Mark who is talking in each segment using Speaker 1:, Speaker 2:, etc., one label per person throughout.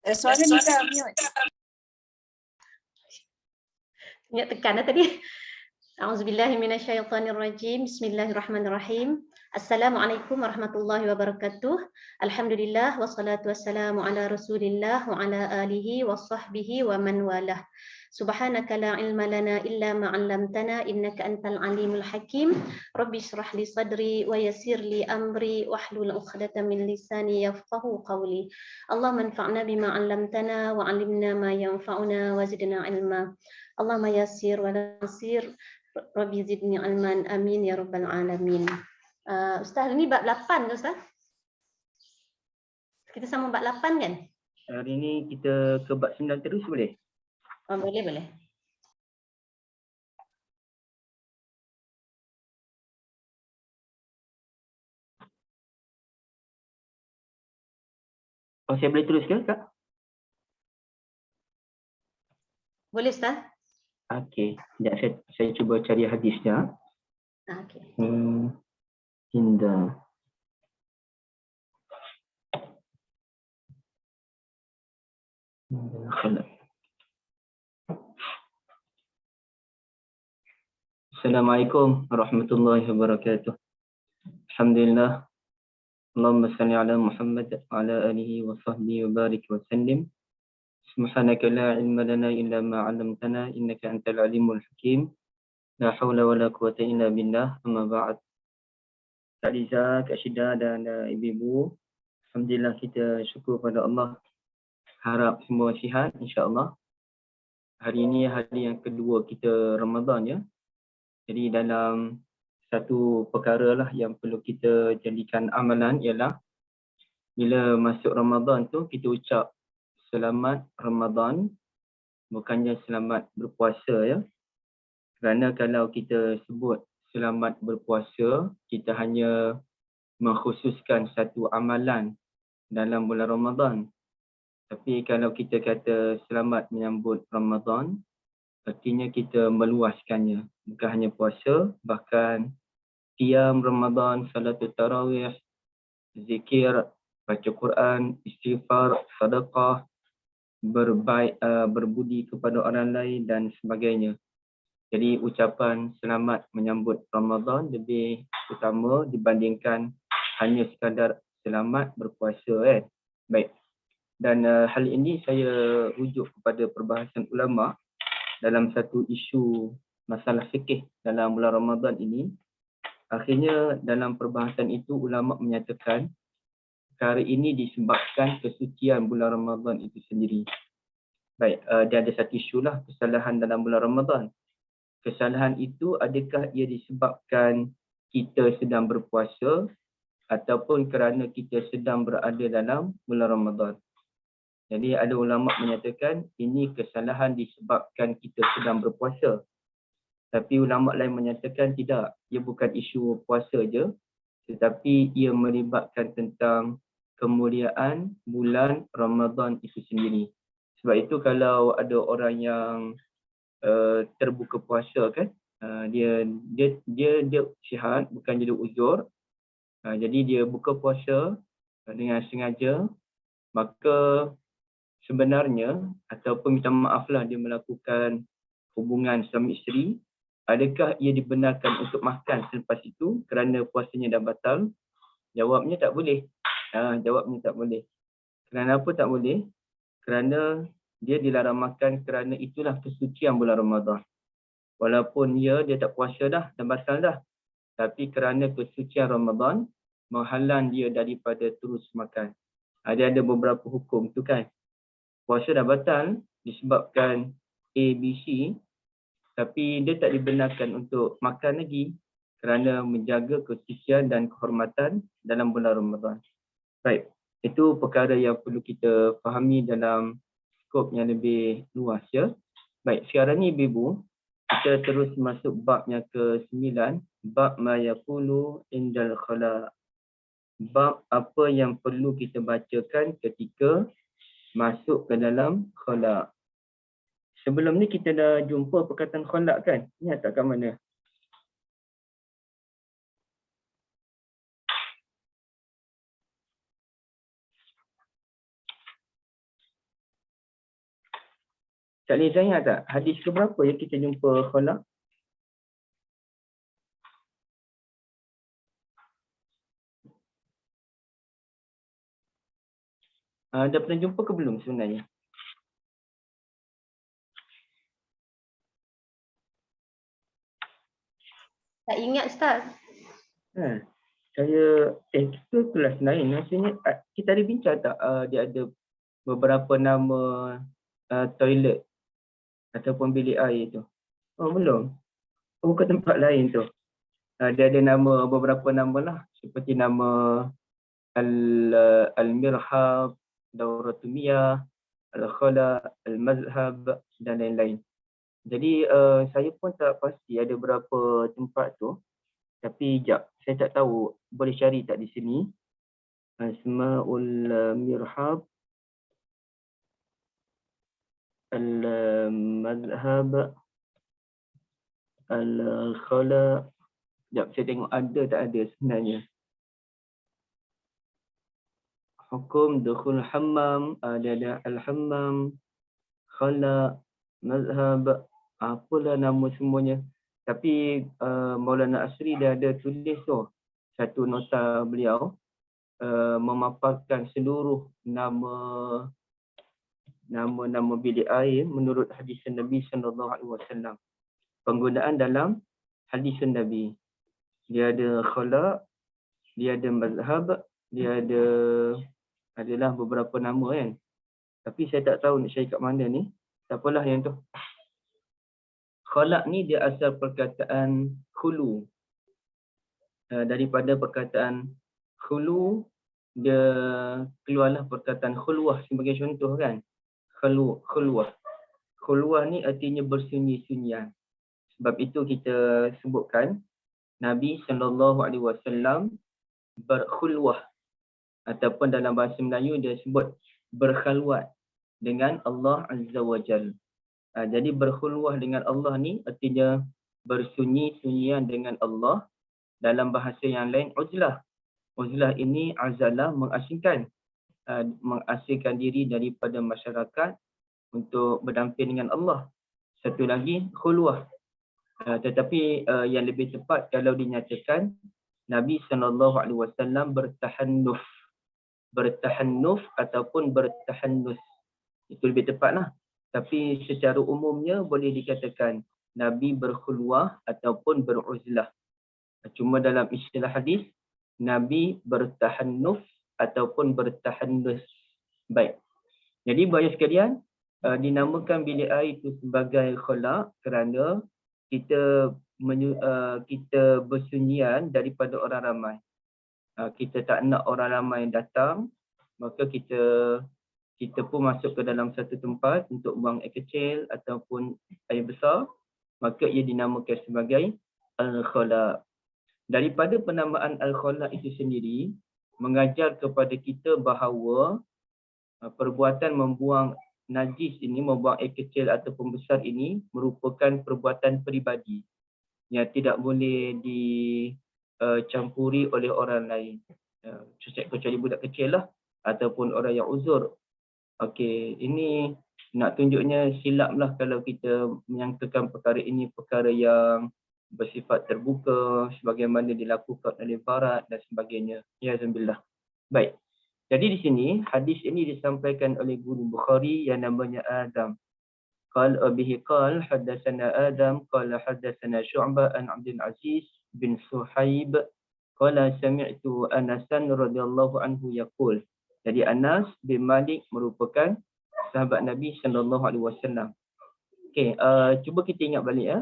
Speaker 1: Suara Nida mute.
Speaker 2: Ingat tekan tadi. A'udzubillahi minasyaitonirrajim. Bismillahirrahmanirrahim. Assalamualaikum warahmatullahi wabarakatuh. Alhamdulillah wassalatu wassalamu ala Rasulillah wa ala alihi wa sahbihi wa man walah. Subhanaka la ilma lana illa ma 'allamtana innaka antal alimul hakim. Rabbi shrah li sadri wa yassir li amri wahlul 'uqdatam min lisani yafqahu qawli. Allahumma anfa'na bima 'allamtana wa 'allimna ma yanfa'una wa zidna 'ilma. Allahumma yassir wa la yasir. Rabbi zidni ilman, amin ya rabbal alamin. Ustaz, ini bab 8 ke Ustaz? Kita sama bab 8 kan?
Speaker 3: Hari ini kita ke bab 9 terus boleh?
Speaker 2: Boleh, boleh.
Speaker 3: Oh, saya boleh terus ke, Kak?
Speaker 2: Boleh Ustaz?
Speaker 3: Okey, sekejap saya cuba cari hadisnya.
Speaker 2: Okey.
Speaker 3: Indah. Assalamualaikum warahmatullahi wabarakatuh. Alhamdulillah. Allahumma salli ala Muhammad wa ala alihi wa sahbihi wa barik wa sallim. Subhanaka la ilma lana illa ma 'allamtana innaka antal alimul hakim. La haula wala quwwata illa billah. Amma ba'd. Kak Liza, Kak Syida dan ibu-ibu, alhamdulillah kita syukur pada Allah. Harap semua sihat insya-Allah. Hari ini hari yang kedua kita Ramadan ya. Jadi dalam satu perkara lah yang perlu kita jadikan amalan ialah bila masuk Ramadan tu kita ucap selamat Ramadan, bukannya selamat berpuasa ya. Kerana kalau kita sebut selamat berpuasa, kita hanya mengkhususkan satu amalan dalam bulan Ramadan. Tapi kalau kita kata selamat menyambut Ramadan, artinya kita meluaskannya. Bukan hanya puasa, bahkan qiyam Ramadan, salatul tarawih, zikir, baca Quran, istighfar, sedekah, berbaik, berbudi kepada orang lain dan sebagainya. Jadi ucapan selamat menyambut Ramadan lebih utama dibandingkan hanya sekadar selamat berpuasa kan. Baik. Dan hal ini saya rujuk kepada perbahasan ulama dalam satu isu masalah fikih dalam bulan Ramadan ini. Akhirnya dalam perbahasan itu ulama menyatakan perkara ini disebabkan kesucian bulan Ramadan itu sendiri. Baik, dia ada satu isu lah kesalahan dalam bulan Ramadan. Kesalahan itu adakah ia disebabkan kita sedang berpuasa ataupun kerana kita sedang berada dalam bulan Ramadan. Jadi ada ulama menyatakan ini kesalahan disebabkan kita sedang berpuasa. Tapi ulama lain menyatakan tidak, ia bukan isu puasa je, tetapi ia melibatkan tentang kemuliaan bulan Ramadan itu sendiri. Sebab itu kalau ada orang yang terbuka puasa kan, dia sihat, bukan jadi uzur. Jadi dia buka puasa dengan sengaja, maka sebenarnya ataupun minta maaflah dia melakukan hubungan suami isteri, adakah ia dibenarkan untuk makan selepas itu kerana puasanya dah batal? Jawabnya tak boleh. Jawabnya tak boleh. Kerana apa tak boleh? Kerana dia dilarang makan kerana itulah kesucian bulan Ramadan. Walaupun dia tak puasa dah dan batal dah. Tapi kerana kesucian Ramadan, menghalang dia daripada terus makan. Ada beberapa hukum tu kan. Puasa dah batal disebabkan A, B, C. Tapi dia tak dibenarkan untuk makan lagi kerana menjaga kesucian dan kehormatan dalam bulan Ramadan. Baik, itu perkara yang perlu kita fahami dalam skop yang lebih luas ya. Baik, sekarang ni ibu-ibu, kita terus masuk bab yang ke-9, bab ma yaqulu indal khala. Bab apa yang perlu kita bacakan ketika masuk ke dalam khala. Sebelum ni kita dah jumpa perkataan khala kan? Ingat tak kat mana? Kak Liza ingat tak? Hadis ke berapa yang kita jumpa khala? Dah pernah jumpa ke belum sebenarnya?
Speaker 2: Tak ingat Ustaz.
Speaker 3: Kita kelas lain. Maksudnya kita ada bincang tak dia ada beberapa nama toilet ataupun bilik air tu? Oh belum? Oh ke tempat lain tu? Dia ada nama, beberapa nama lah. Seperti nama Al-Mirhab, Dauratul Miyah, Al-Khala, Al-Mazhab dan lain-lain. Jadi saya pun tak pasti ada berapa tempat tu. Tapi sekejap, saya tak tahu. Boleh cari tak di sini? Asma'ul Mirhab, Al-Mazhab, Al-Khala. Sekejap, saya tengok ada tak ada sebenarnya. Hukum Dukhul Hammam, ada Al-Hammam, Khala, Mazhab, apalah nama semuanya. Tapi Maulana Asri dia ada tulis tu, satu nota beliau memaparkan seluruh nama bilik air menurut hadis Nabi SAW. Penggunaan dalam hadis Nabi. Dia ada khala, dia ada mazhab, dia adalah beberapa nama kan. Tapi saya tak tahu nak cari kat mana ni. Tak apalah yang tu. Khala ni dia asal perkataan khulu. Daripada perkataan khulu, dia keluarlah perkataan khulwah sebagai contoh kan. Khulwah. Khulwah ni artinya bersunyi-sunyian. Sebab itu kita sebutkan Nabi SAW berkhulwah, ataupun dalam bahasa Melayu dia sebut berkhalwat dengan Allah Azza wa Jal. Jadi berkhulwah dengan Allah ni artinya bersunyi-sunyian dengan Allah. Dalam bahasa yang lain uzlah. Uzlah ini azalah, mengasingkan diri daripada masyarakat untuk berdamping dengan Allah. Satu lagi khulwah. Tetapi yang lebih tepat kalau dinyatakan Nabi SAW bertahannuf. Bertahannuf ataupun bertahannus. Itu lebih tepatlah. Tapi secara umumnya boleh dikatakan Nabi berkhulwah ataupun beruzlah. Cuma dalam istilah hadis Nabi bertahannuf ataupun bertahannus. Baik. Jadi bagi sekalian, dinamakan bilik air itu sebagai khala kerana kita bersunyian daripada orang ramai. Kita tak nak orang ramai datang, maka kita pun masuk ke dalam satu tempat untuk buang air kecil ataupun air besar, maka ia dinamakan sebagai al-khala. Daripada penamaan al-khala itu sendiri mengajar kepada kita bahawa perbuatan membuang najis ini, membuang air kecil ataupun besar ini merupakan perbuatan peribadi yang tidak boleh dicampuri oleh orang lain. Kecuali budak kecil lah ataupun orang yang uzur. Okey, ini nak tunjuknya silap lah kalau kita menyangkakan perkara ini perkara yang bersifat terbuka sebagaimana dilakukan oleh barat dan sebagainya. Ya, alhamdulillah. Baik. Jadi di sini hadis ini disampaikan oleh guru Bukhari yang namanya Adam. Qala bihi qala hadatsana Adam qala hadatsana Syu'bah an Abdul Aziz bin Suhaib qala sami'tu Anasan radhiyallahu anhu yaqul. Jadi Anas bin Malik merupakan sahabat Nabi SAW. Okey, cuba kita ingat balik ya.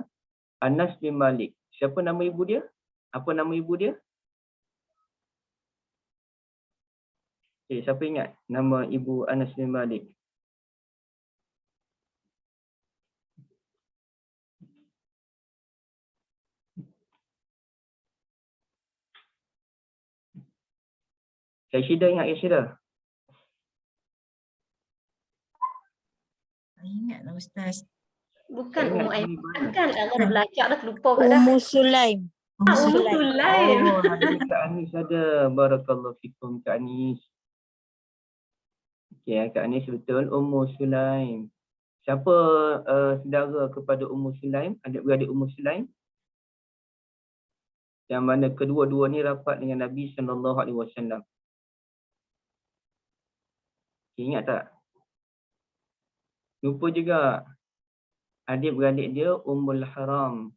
Speaker 3: Anas bin Malik. Siapa nama ibu dia? Apa nama ibu dia? Okey, siapa ingat nama ibu Anas bin Malik? Kak Syida ingat Kak Syida?
Speaker 1: Ingat lah Ustaz.
Speaker 2: Bukan Ummu Aiman kan? Allah dah belajar dah terlupa kat dah.
Speaker 4: Ummu Sulaim.
Speaker 2: Ummu Sulaim.
Speaker 3: Oh, ada Kak Anis ada. Barakallahu fikum Kak Anis. Okey, Kak Anis betul. Ummu Sulaim. Siapa saudara kepada Ummu Sulaim, adik-beradik Ummu Sulaim? Yang mana kedua-dua ni rapat dengan Nabi SAW. Ingat tak? Lupa juga. Adik-beradik dia Ummul Haram.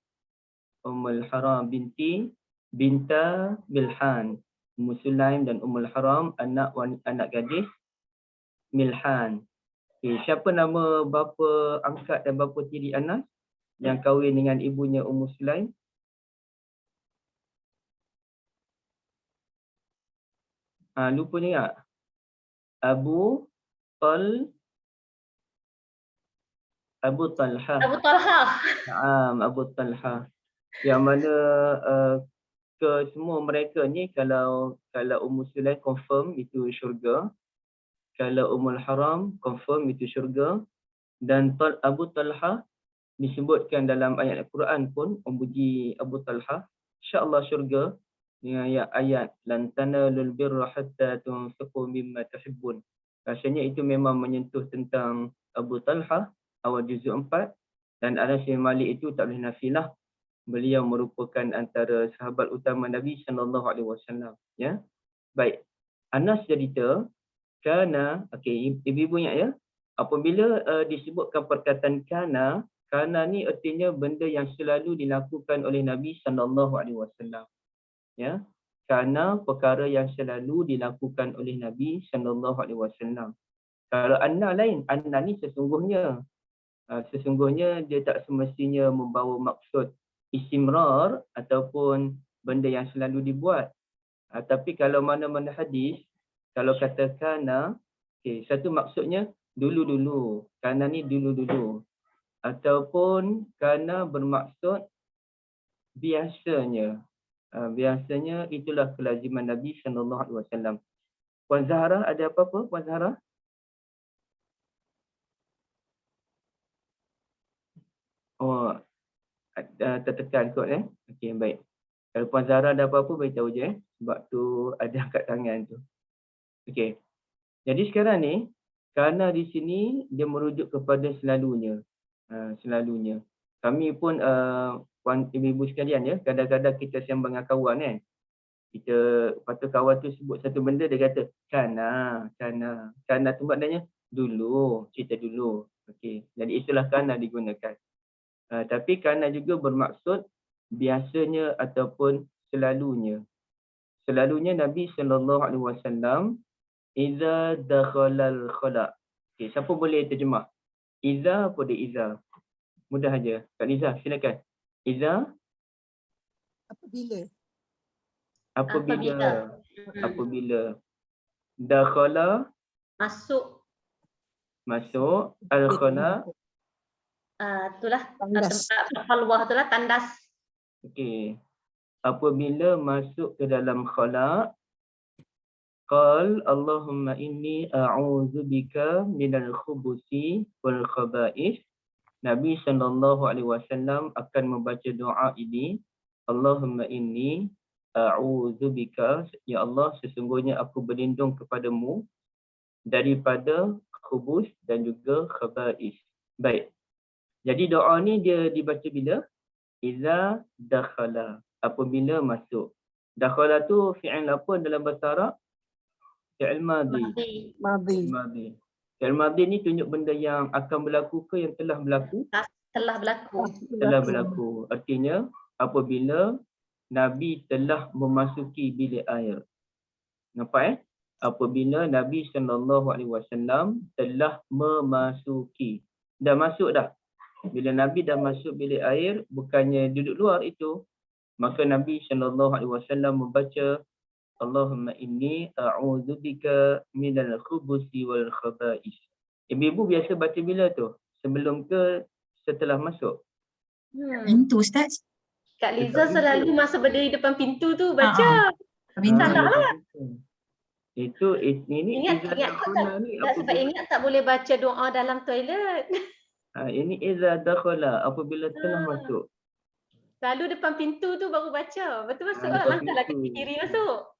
Speaker 3: Ummul Haram Binta Milhan. Ummu Sulaim dan Ummul Haram anak gadis Milhan. Okay, siapa nama bapa angkat dan bapa tiri Anas yang kahwin dengan ibunya Ummu Sulaim? Lupa ni tak? Abu Talha.
Speaker 2: Abu Talha.
Speaker 3: Abu Talha. Yang mana ke semua mereka ni kalau Ummu Sulaim confirm itu syurga. Kalau Ummul Haram confirm itu syurga. Dan Abu Talha disebutkan dalam ayat Al-Quran pun memuji Abu Talha. InsyaAllah syurga dengan ayat lan tanalul birra hatta tunfiqu mimma tuhibbun. Rasanya itu memang menyentuh tentang Abu Talha awal juzuk 4 dan Anas bin Malik itu tak boleh nafilah. Beliau merupakan antara sahabat utama Nabi SAW. Ya. Baik. Anas cerita kana, okey, ibu-ibu ingat ya. Apabila disebutkan perkataan kana ni artinya benda yang selalu dilakukan oleh Nabi SAW. Ya. Kana perkara yang selalu dilakukan oleh Nabi SAW. Kalau anna lain, anna ni sesungguhnya. Sesungguhnya dia tak semestinya membawa maksud istimrar ataupun benda yang selalu dibuat. Tapi kalau mana-mana hadis, kalau kata kana, okay, satu maksudnya dulu-dulu. Kana ni dulu-dulu. Ataupun kana bermaksud biasanya. Biasanya itulah kelaziman Nabi SAW. Puan Zahra ada apa-apa? Puan Zahra? Oh, tertekan kot Okey, baik. Kalau Puan Zahra ada apa-apa, beritahu je sebab tu ada angkat tangan tu. Okey. Jadi sekarang ni, kerana di sini dia merujuk kepada selalunya. Selalunya. Kami pun puan ibu-ibu sekalian ya, kadang-kadang kita sembang dengan kawan kan. Kita patut kawan tu sebut satu benda, dia kata kana. Kana tu maknanya dulu, cerita dulu. Okey. Jadi istilah kana digunakan. Tapi kana juga bermaksud biasanya ataupun selalunya. Selalunya Nabi SAW iza dakhalal khala. Okey, siapa boleh terjemah? Iza apa dia iza? Mudah aja. Kak Liza, silakan. Iza apabila dakhala masuk al-khala
Speaker 2: itulah tempat khalwah, itulah tandas.
Speaker 3: Okey. Apabila masuk ke dalam khala, qal Allahumma inni a'udzubika minal khubuthi wal khaba'ith. Nabi SAW akan membaca doa ini. Allahumma inni a'udzubika, ya Allah sesungguhnya aku berlindung kepadamu daripada khubus dan juga khaba'ith. Baik. Jadi doa ni dia dibaca bila? Iza dakhala, apabila masuk. Dakhala tu fi'il apa dalam bahasa Arab? Fi'il madhi. Fi'il madhi ni tunjuk benda yang akan berlaku ke yang telah berlaku? Telah berlaku. Artinya apabila Nabi telah memasuki bilik air. Nampak Apabila Nabi SAW telah memasuki. Dah masuk dah. Bila Nabi dah masuk bilik air, bukannya duduk luar itu, maka Nabi SAW membaca Allahumma inni a'udzubika minal khubuthi wal khaba'ith. Ibu-ibu biasa baca bila tu? Sebelum ke setelah masuk?
Speaker 1: Pintu Ustaz.
Speaker 2: Kak Liza selalu masa berdiri depan pintu tu baca. Salah lah.
Speaker 3: Ini
Speaker 2: ingat tak sebab ingat tak boleh baca doa dalam toilet.
Speaker 3: Ini iza dakhala, apabila telah masuk.
Speaker 2: Lalu depan pintu tu baru baca. Betul masuk lah. Langkahlah ke kiri masuk.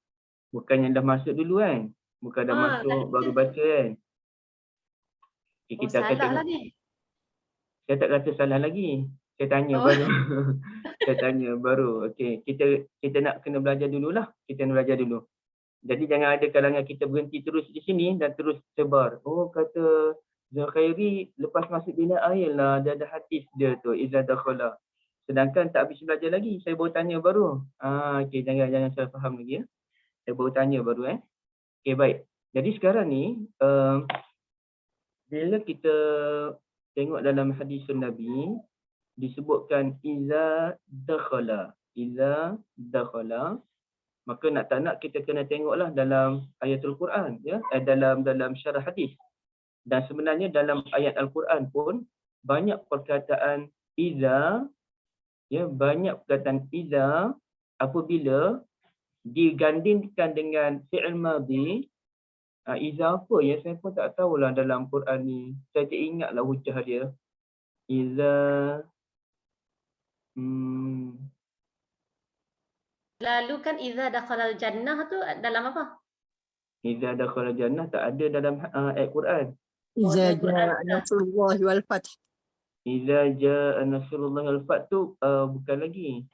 Speaker 3: Bukannya dah masuk dulu kan? Bukan dah masuk baru baca kan? Okay, kita akan tengok.
Speaker 2: Ni.
Speaker 3: Saya tak kata salah lagi. Saya tanya
Speaker 2: Oh.
Speaker 3: baru. Saya tanya baru. Okey, kita nak kena belajar dululah. Kita nak belajar dulu. Jadi jangan ada kalangan kita berhenti terus di sini dan terus sebar. Oh, kata Zulkhairi lepas masuk bina air lah, dia ada hadis dia tu, iza dakhala. Sedangkan tak habis belajar lagi, saya baru tanya baru. Okey, jangan salah faham lagi ya. Saya baru tanya baru Okey, baik. Jadi sekarang ni bila kita tengok dalam hadis Nabi disebutkan iza dakhala. Iza dakhala. Maka nak tak nak kita kena tengoklah dalam ayatul Quran ya, dalam syarah hadis. Dan sebenarnya dalam ayat Al-Quran pun banyak perkataan iza ya, banyak perkataan iza apabila digandingkan dengan fi'il madhi. Iza apa ya, saya pun tak tahulah dalam Quran ni. Saya tak ingatlah hujah dia. Iza
Speaker 2: Lalu kan iza dakhalal jannah tu dalam apa?
Speaker 3: Iza dakhala jannah tak ada dalam ayat Quran.
Speaker 4: Iza
Speaker 2: dalam Quran
Speaker 4: jaa nasrullah wal fath.
Speaker 3: Iza jaa nasrullah wal fath tu bukan lagi.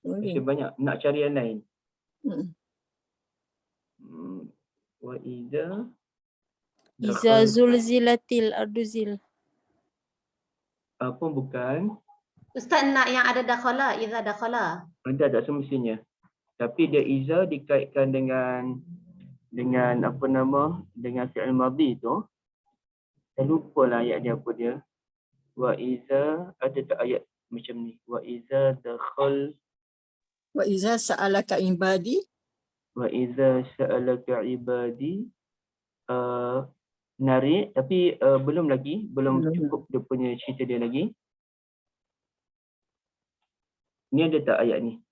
Speaker 3: Masih banyak. Nak cari yang lain. Wa iza
Speaker 5: zulzilatil ardu zil.
Speaker 3: pun bukan.
Speaker 2: Ustaz nak yang ada dakhala, iza dakhala.
Speaker 3: Ada tak semestinya. Tapi dia iza dikaitkan dengan apa nama, dengan fi'il madhi tu. Saya lupa lah ayat dia apa dia. Wa iza, ada tak ayat macam ni? Wa iza dakhal.
Speaker 4: Wa iza sa'alaka ibadi.
Speaker 3: Wa iza sa'alaka ibadi. Narik, tapi belum lagi. Belum cukup dia punya cerita dia lagi. Ni ada tak ayat ni?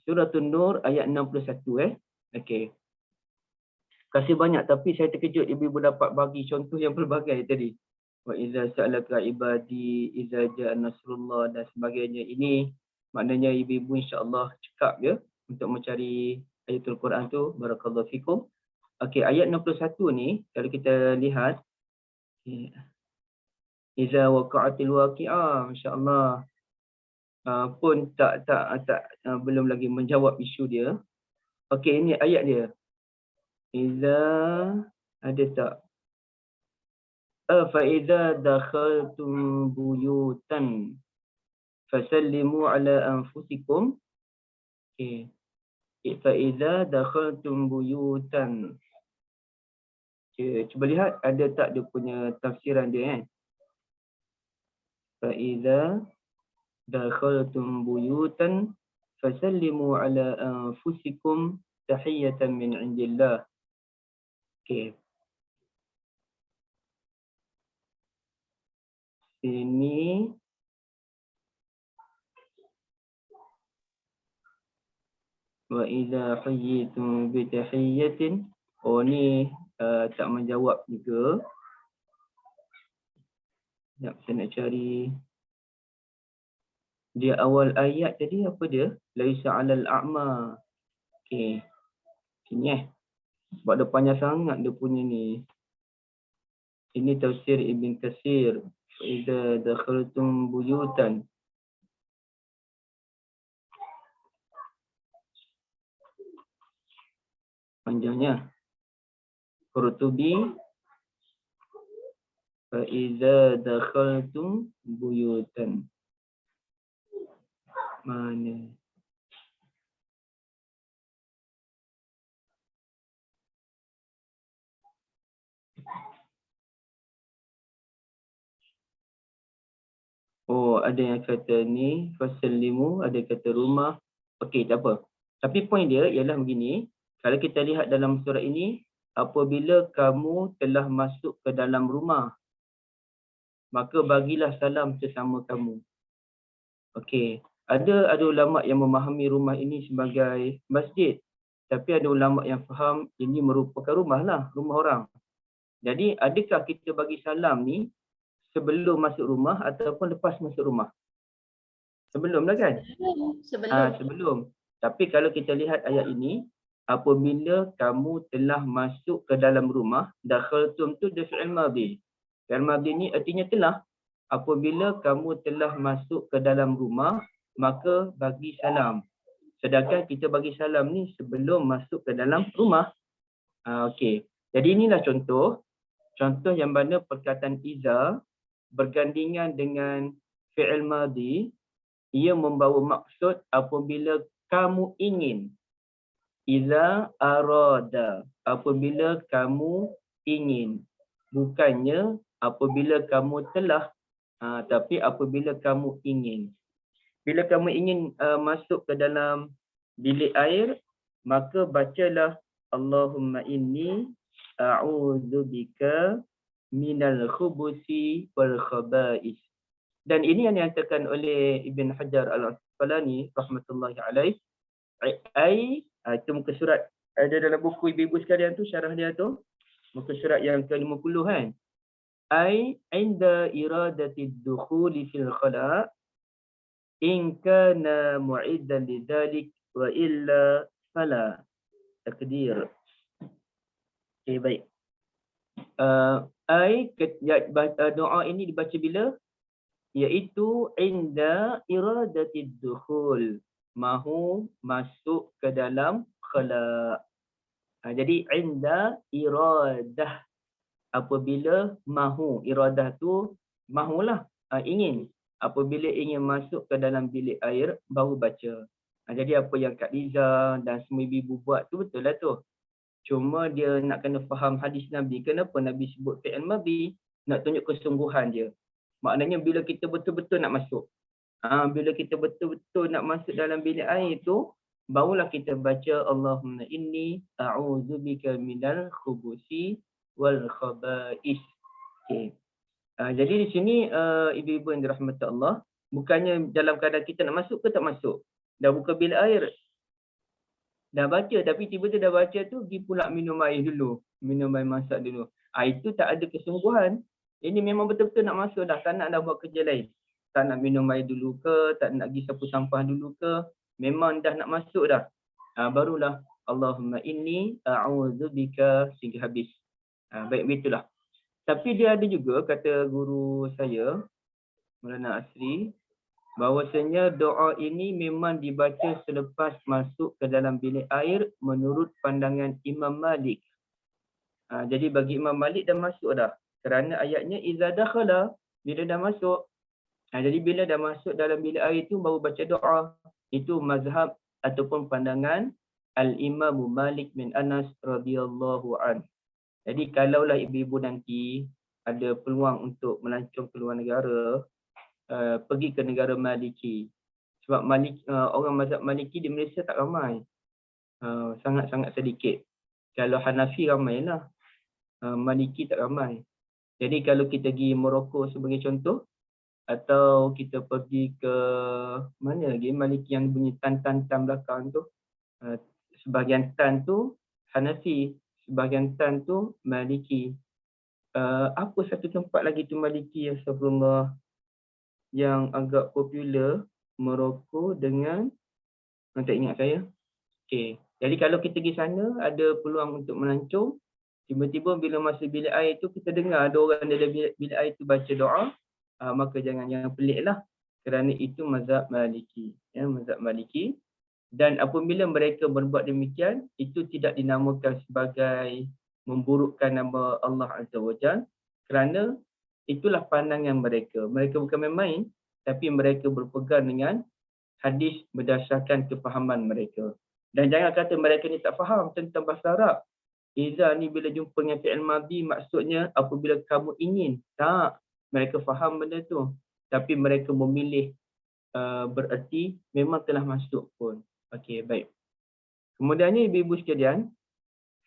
Speaker 3: Surah An-Nur ayat 61 Okey. Kasih banyak tapi saya terkejut ibu-ibu dapat bagi contoh yang pelbagai tadi. Wa iza sa'alaka ibadi iza ja'a nasrullah dan sebagainya. Ini maknanya ibu-ibu insya-Allah cekap ya untuk mencari ayatul Quran tu. Barakallahu fikum. Okey, ayat 61 ni kalau kita lihat iza waqa'atil waqi'ah, masya-Allah. Pun tak belum lagi menjawab isu dia. Okey, ini ayat dia. Iza ada tak? Fa idza dakhaltum buyutan fasallimu ala anfusikum. Okey. Fa idza dakhaltum buyutan. Cuba lihat ada tak dia punya tafsiran dia Fa idza dakhaltum buyutan fasallimu ala anfusikum tahiyatan min indillah. Okey. Sini wa idza hayyitum bi tahiyyatin. Oh ni tak menjawab juga. Sekejap saya nak cari. Dia awal ayat tadi apa dia? Laisa 'alal a'ma. Okey. Sini sebab dia panjang sangat dia punya ni. Ini tafsir Ibn Katsir. Idza dakhaltum buyutan. Panjangnya. Qurtubi. Fa idza dakhaltum buyutan. Mana? Oh, ada yang kata ni fasallimu, ada kata rumah. Okey, tak apa. Tapi poin dia ialah begini, kalau kita lihat dalam surah ini, apabila kamu telah masuk ke dalam rumah, maka bagilah salam sesama kamu. Okey, ada ulama yang memahami rumah ini sebagai masjid. Tapi ada ulama yang faham ini merupakan rumah lah, rumah orang. Jadi adakah kita bagi salam ni sebelum masuk rumah ataupun lepas masuk rumah? Sebelum lah kan? Sebelum. Tapi kalau kita lihat ayat ini, apabila kamu telah masuk ke dalam rumah, dakhaltum tu dia fi'il madhi. Fi'il madhi ni artinya telah. apabila kamu telah masuk ke dalam rumah, maka bagi salam. Sedangkan kita bagi salam ni sebelum masuk ke dalam rumah. Okey. Jadi inilah contoh yang mana perkataan iza bergandingan dengan fi'il madhi, ia membawa maksud apabila kamu ingin. Iza arada, apabila kamu ingin. Bukannya apabila kamu telah, tapi apabila kamu ingin. Bila kamu ingin masuk ke dalam bilik air, maka bacalah Allahumma inni a'udzubika minal khubusi wal khaba'is. Dan ini yang dinyatakan oleh Ibn Hajar Al-Asqalani rahmatullahi alaih. Itu muka surat ada dalam buku ibu-ibu sekalian tu, syarah dia tu. Muka surat yang ke-50 kan. Inda iradati dukhuli fil khala' in kana mu'iddan lidzalik wa illa fala. Takdir. Okay, baik. Doa ini dibaca bila? Iaitu inda iradati dukhul. Mahu masuk ke dalam khala'. Jadi inda iradah. Apabila mahu. Iradah tu mahulah. Ingin. Apabila ingin masuk ke dalam bilik air, baru baca. Jadi apa yang Kak Liza dan semua ibu buat tu betul lah tu. Cuma dia nak kena faham hadis Nabi. Kenapa Nabi sebut fi'il madhi? Nak tunjuk kesungguhan dia. Maknanya bila kita betul-betul nak masuk. Bila kita betul-betul nak masuk dalam bilik air tu, barulah kita baca Allahumma inni a'udzubika minal khubusi wal khaba'is. Okay. Jadi di sini ibu-ibu yang dirahmati Allah, bukannya dalam keadaan kita nak masuk ke tak masuk. Dah buka bilik air, dah baca, tapi tiba-tiba dah baca tu pergi pula minum air dulu. Minum air masak dulu. Itu tak ada kesungguhan. Ini memang betul-betul nak masuk dah, tak nak dah buat kerja lain. Tak nak minum air dulu ke, tak nak pergi sapu sampah dulu ke. Memang dah nak masuk dah. Barulah Allahumma inni a'udzubika sehingga habis. Baik, begitulah. Tapi dia ada juga, kata guru saya, Maulana Asri, bahawasanya doa ini memang dibaca selepas masuk ke dalam bilik air menurut pandangan Imam Malik. Jadi bagi Imam Malik dah masuk dah. Kerana ayatnya iza dakhala, bila dah masuk. Jadi bila dah masuk dalam bilik air itu baru baca doa. Itu mazhab ataupun pandangan Al-Imam Malik bin Anas radhiyallahu anhu. Jadi kalaulah ibu-ibu nanti ada peluang untuk melancong ke luar negara, pergi ke negara Maliki. Sebab orang mazhab Maliki di Malaysia tak ramai. Sangat-sangat sedikit. Kalau Hanafi ramailah. Maliki tak ramai. Jadi kalau kita pergi Morocco sebagai contoh, atau kita pergi ke mana lagi Maliki yang bunyi tan-tan belakang tu, sebahagian tan tu Hanafi, sebahagian tan tu Maliki. Apa satu tempat lagi tu Maliki, astagfirullah, yang agak popular, Morocco dengan, tak ingat saya. Okay. Jadi kalau kita pergi sana, ada peluang untuk melancong. Tiba-tiba bila masuk bilik air tu, kita dengar ada orang dalam bilik air tu baca doa, maka jangan yang pelik lah. Kerana itu mazhab Maliki. Mazhab Maliki. Dan apabila mereka berbuat demikian, itu tidak dinamakan sebagai memburukkan nama Allah Azza wa Jalla, kerana itulah pandangan mereka. Mereka bukan main-main, tapi mereka berpegang dengan hadis berdasarkan kefahaman mereka. Dan jangan kata mereka ni tak faham tentang bahasa Arab. Iza ni bila jumpa dengan fi'il madhi, maksudnya apabila kamu ingin. Tak, mereka faham benda tu. Tapi mereka memilih bererti memang telah masuk pun. Okey, baik. Kemudiannya ibu-ibu sekalian,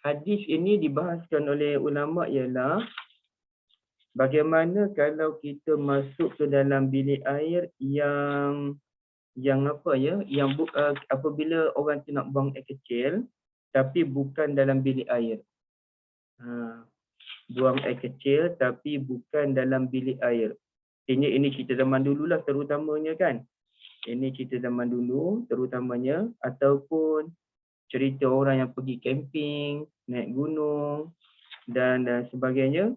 Speaker 3: hadis ini dibahaskan oleh ulama ialah bagaimana kalau kita masuk ke dalam bilik air yang apa ya, yang apabila orang tu nak buang air kecil tapi bukan dalam bilik air. Buang air kecil tapi bukan dalam bilik air. Ini cerita zaman dululah terutamanya kan. Ini cerita zaman dulu terutamanya, ataupun cerita orang yang pergi camping, naik gunung dan sebagainya.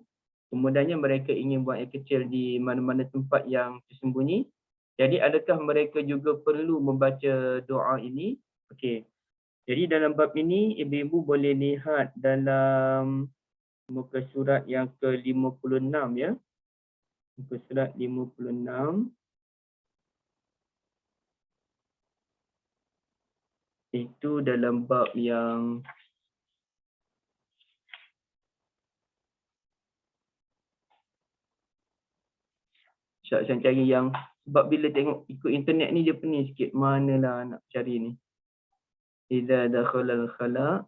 Speaker 3: Kemudiannya mereka ingin buang air kecil di mana-mana tempat yang tersembunyi. Jadi adakah mereka juga perlu membaca doa ini? Okey. Jadi dalam bab ini ibu-ibu boleh lihat dalam muka surat yang ke-56 ya. Muka surat 56. Itu dalam bab yang saya cari yang, sebab bila tengok ikut internet ni dia pening sikit, manalah nak cari ni. Idza dakhala al-khala.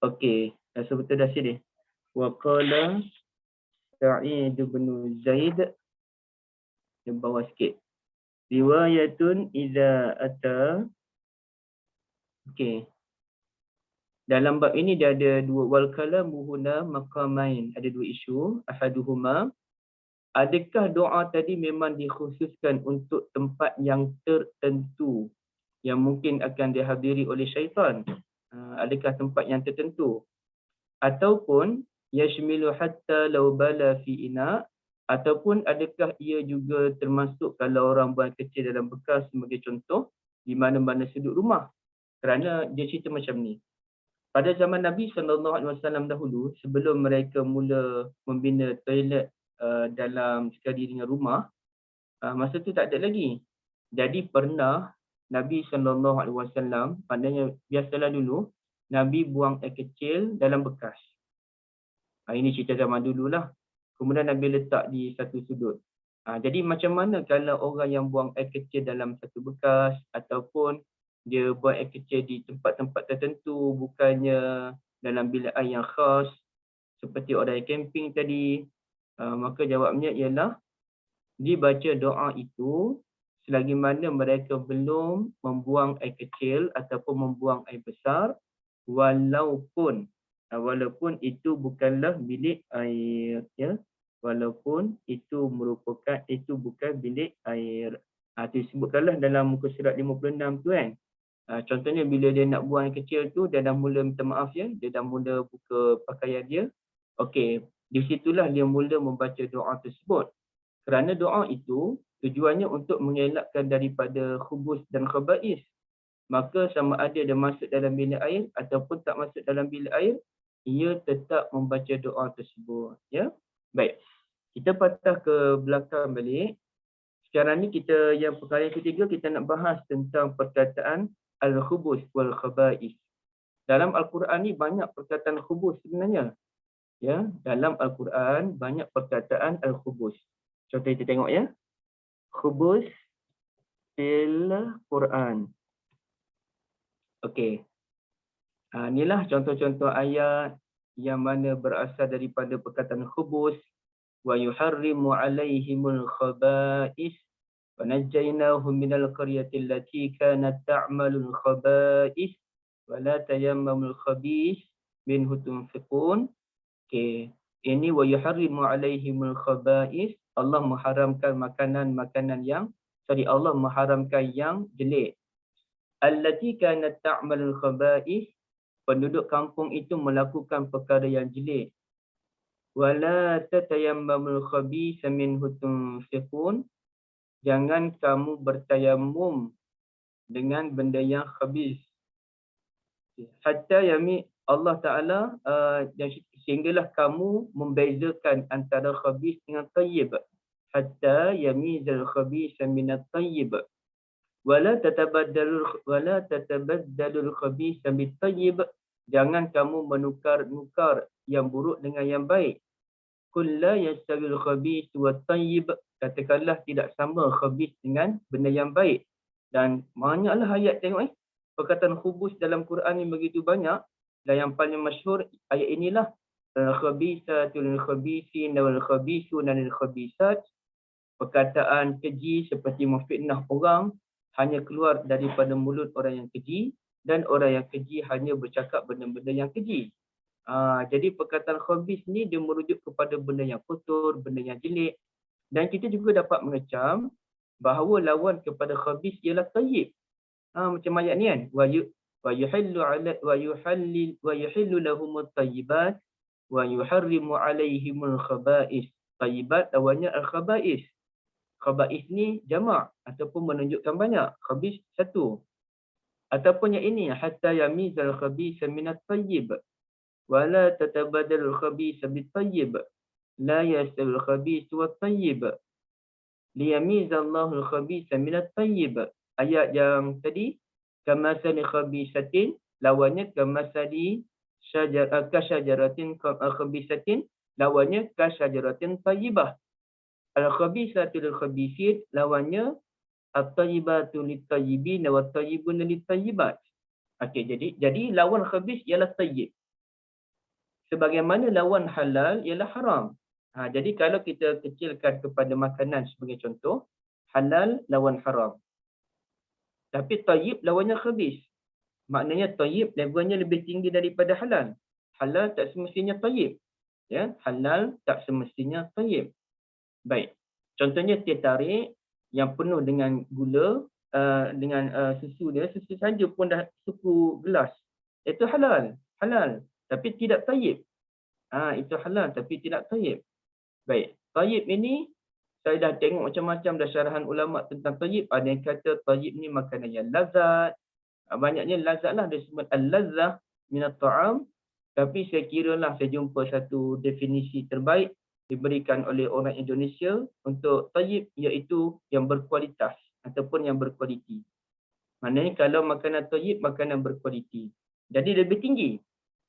Speaker 3: Okey, rasa betul dah sini. Wa qala Sa'id bin Zaid di bawah sikit. Riwayatun idza ata. Okey. Dalam bab ini dia ada dua, wal kalamu huna maqamain, ada dua isu. Ahaduhuma, adakah doa tadi memang dikhususkan untuk tempat yang tertentu yang mungkin akan dihadiri oleh syaitan? Adakah tempat yang tertentu? Ataupun yashmilu hatta law bala fi ina, ataupun adakah ia juga termasuk kalau orang buang kecil dalam bekas sebagai contoh di mana-mana sudut rumah? Kerana dia cerita macam ni. Pada zaman Nabi SAW dahulu, sebelum mereka mula membina toilet dalam sekali dengan rumah, masa tu tak ada lagi. Jadi pernah Nabi SAW, pandanya biasalah dulu, Nabi buang air kecil dalam bekas. Ini cerita zaman dululah. Kemudian Nabi letak di satu sudut. Jadi macam mana kalau orang yang buang air kecil dalam satu bekas ataupun dia buang air kecil di tempat-tempat tertentu, bukannya dalam bilik air yang khas seperti orang yang camping tadi, maka jawabnya ialah dibaca doa itu selagi mana mereka belum membuang air kecil ataupun membuang air besar, walaupun itu bukanlah bilik air, ya, walaupun itu bukan bilik air. Disebutkanlah dalam muka surat 56 tu kan. Contohnya bila dia nak buang air kecil tu, dia dah mula minta maaf ya, dia dah mula buka pakaian dia. Okey, di situlah dia mula membaca doa tersebut. Kerana doa itu tujuannya untuk mengelakkan daripada khubus dan khaba'is. Maka sama ada dia masuk dalam bilik air ataupun tak masuk dalam bilik air, ia tetap membaca doa tersebut. Ya, baik. Kita patah ke belakang balik. Sekarang ni kita yang perkara yang ketiga, kita nak bahas tentang perkataan al-khubus wal khaba'is. Dalam Al-Quran ni banyak perkataan khubus sebenarnya. Ya, dalam Al-Quran banyak perkataan al-khubus. Contoh kita tengok ya. Khubus fil Quran. Okey. Inilah contoh-contoh ayat yang mana berasal daripada perkataan khubus. Wa yuharrimu alaihimul khaba'is wa najjaynahum minal qaryati allati kanat ta'malul khaba'is wa la tayammamul khabith minhu tunfiqun. Okey. Ini wa yuharrimu alaihimul khaba'is. Allah mengharamkan makanan-makanan yang Allah mengharamkan yang jelek. Allati kanat ta'malul khaba'is, penduduk kampung itu melakukan perkara yang jelek. Wala tatayammamul khabitha minhu tunfiqun, jangan kamu bertayamum dengan benda yang khabith. Hatta yami Allah Ta'ala, sehinggalah kamu membezakan antara khabith dengan tayyib. Hatta yamizal khabitha minat tayyib. Wala tatabaddalul khabitha bit tayyib, jangan kamu menukar-nukar yang buruk dengan yang baik. Qul la yastawil khabith wat tayyib, katakanlah tidak sama khabith dengan benda yang baik. Dan banyaklah ayat tengok perkataan khubus dalam Quran ni begitu banyak. Dan yang paling masyhur ayat inilah, khabithatul khabithin wal khabithuna lil khabithat. Perkataan keji seperti memfitnah orang hanya keluar daripada mulut orang yang keji, dan orang yang keji hanya bercakap benda-benda yang keji. Jadi perkataan khabith ni dia merujuk kepada benda yang kotor, benda yang jelek. Dan kita juga dapat mengecam bahawa lawan kepada khabith ialah tayyib. Macam ayat ni kan, wa yuhillu lahumut tayyibat, wa yuharrimu alaihimul khaba'is. Tayyibat lawannya al-khaba'is. Khaba'is ni jamak ataupun menunjukkan banyak. Khabis satu. Ataupun yang ini hatta yamizal khabisa minat tayyib. Wa la tatabadal khabisa bit tayyib. La yasal khabis wa tayyib. Liyamizallahu al-khabisa minat tayyib. Ayat yang tadi kamasali khabisatin lawannya kamasali kasyajaratin khabisatin lawannya kasyajaratin tayyibah. Al-khabisatu lil-khabisin lawannya at-tayyibatu lit-tayyibin wa at-tayyibuna lit-tayyibat. Okey, jadi lawan khabis ialah tayyib. Sebagaimana lawan halal ialah haram. Jadi kalau kita kecilkan kepada makanan sebagai contoh, halal lawan haram. Tapi tayyib lawannya khabis. Maknanya tayyib levelnya lebih tinggi daripada halal. Halal tak semestinya tayyib. Ya, halal tak semestinya tayyib. Baik. Contohnya teh tarik yang penuh dengan gula, dengan susu dia, susu saja pun dah suku gelas. Itu halal. Halal. Tapi tidak tayyib. Itu halal tapi tidak tayyib. Baik. Tayyib ini saya dah tengok macam-macam dah syarahan ulama tentang tayyib. Ada yang kata tayyib ni makanan yang lazat. Banyaknya lazat lah. Dia sebut al-lazzah minat ta'am. Tapi saya kira lah saya jumpa satu definisi terbaik diberikan oleh orang Indonesia untuk tayyib, iaitu yang berkualitas ataupun yang berkualiti. Maknanya kalau makanan tayyib, makanan berkualiti. Jadi lebih tinggi.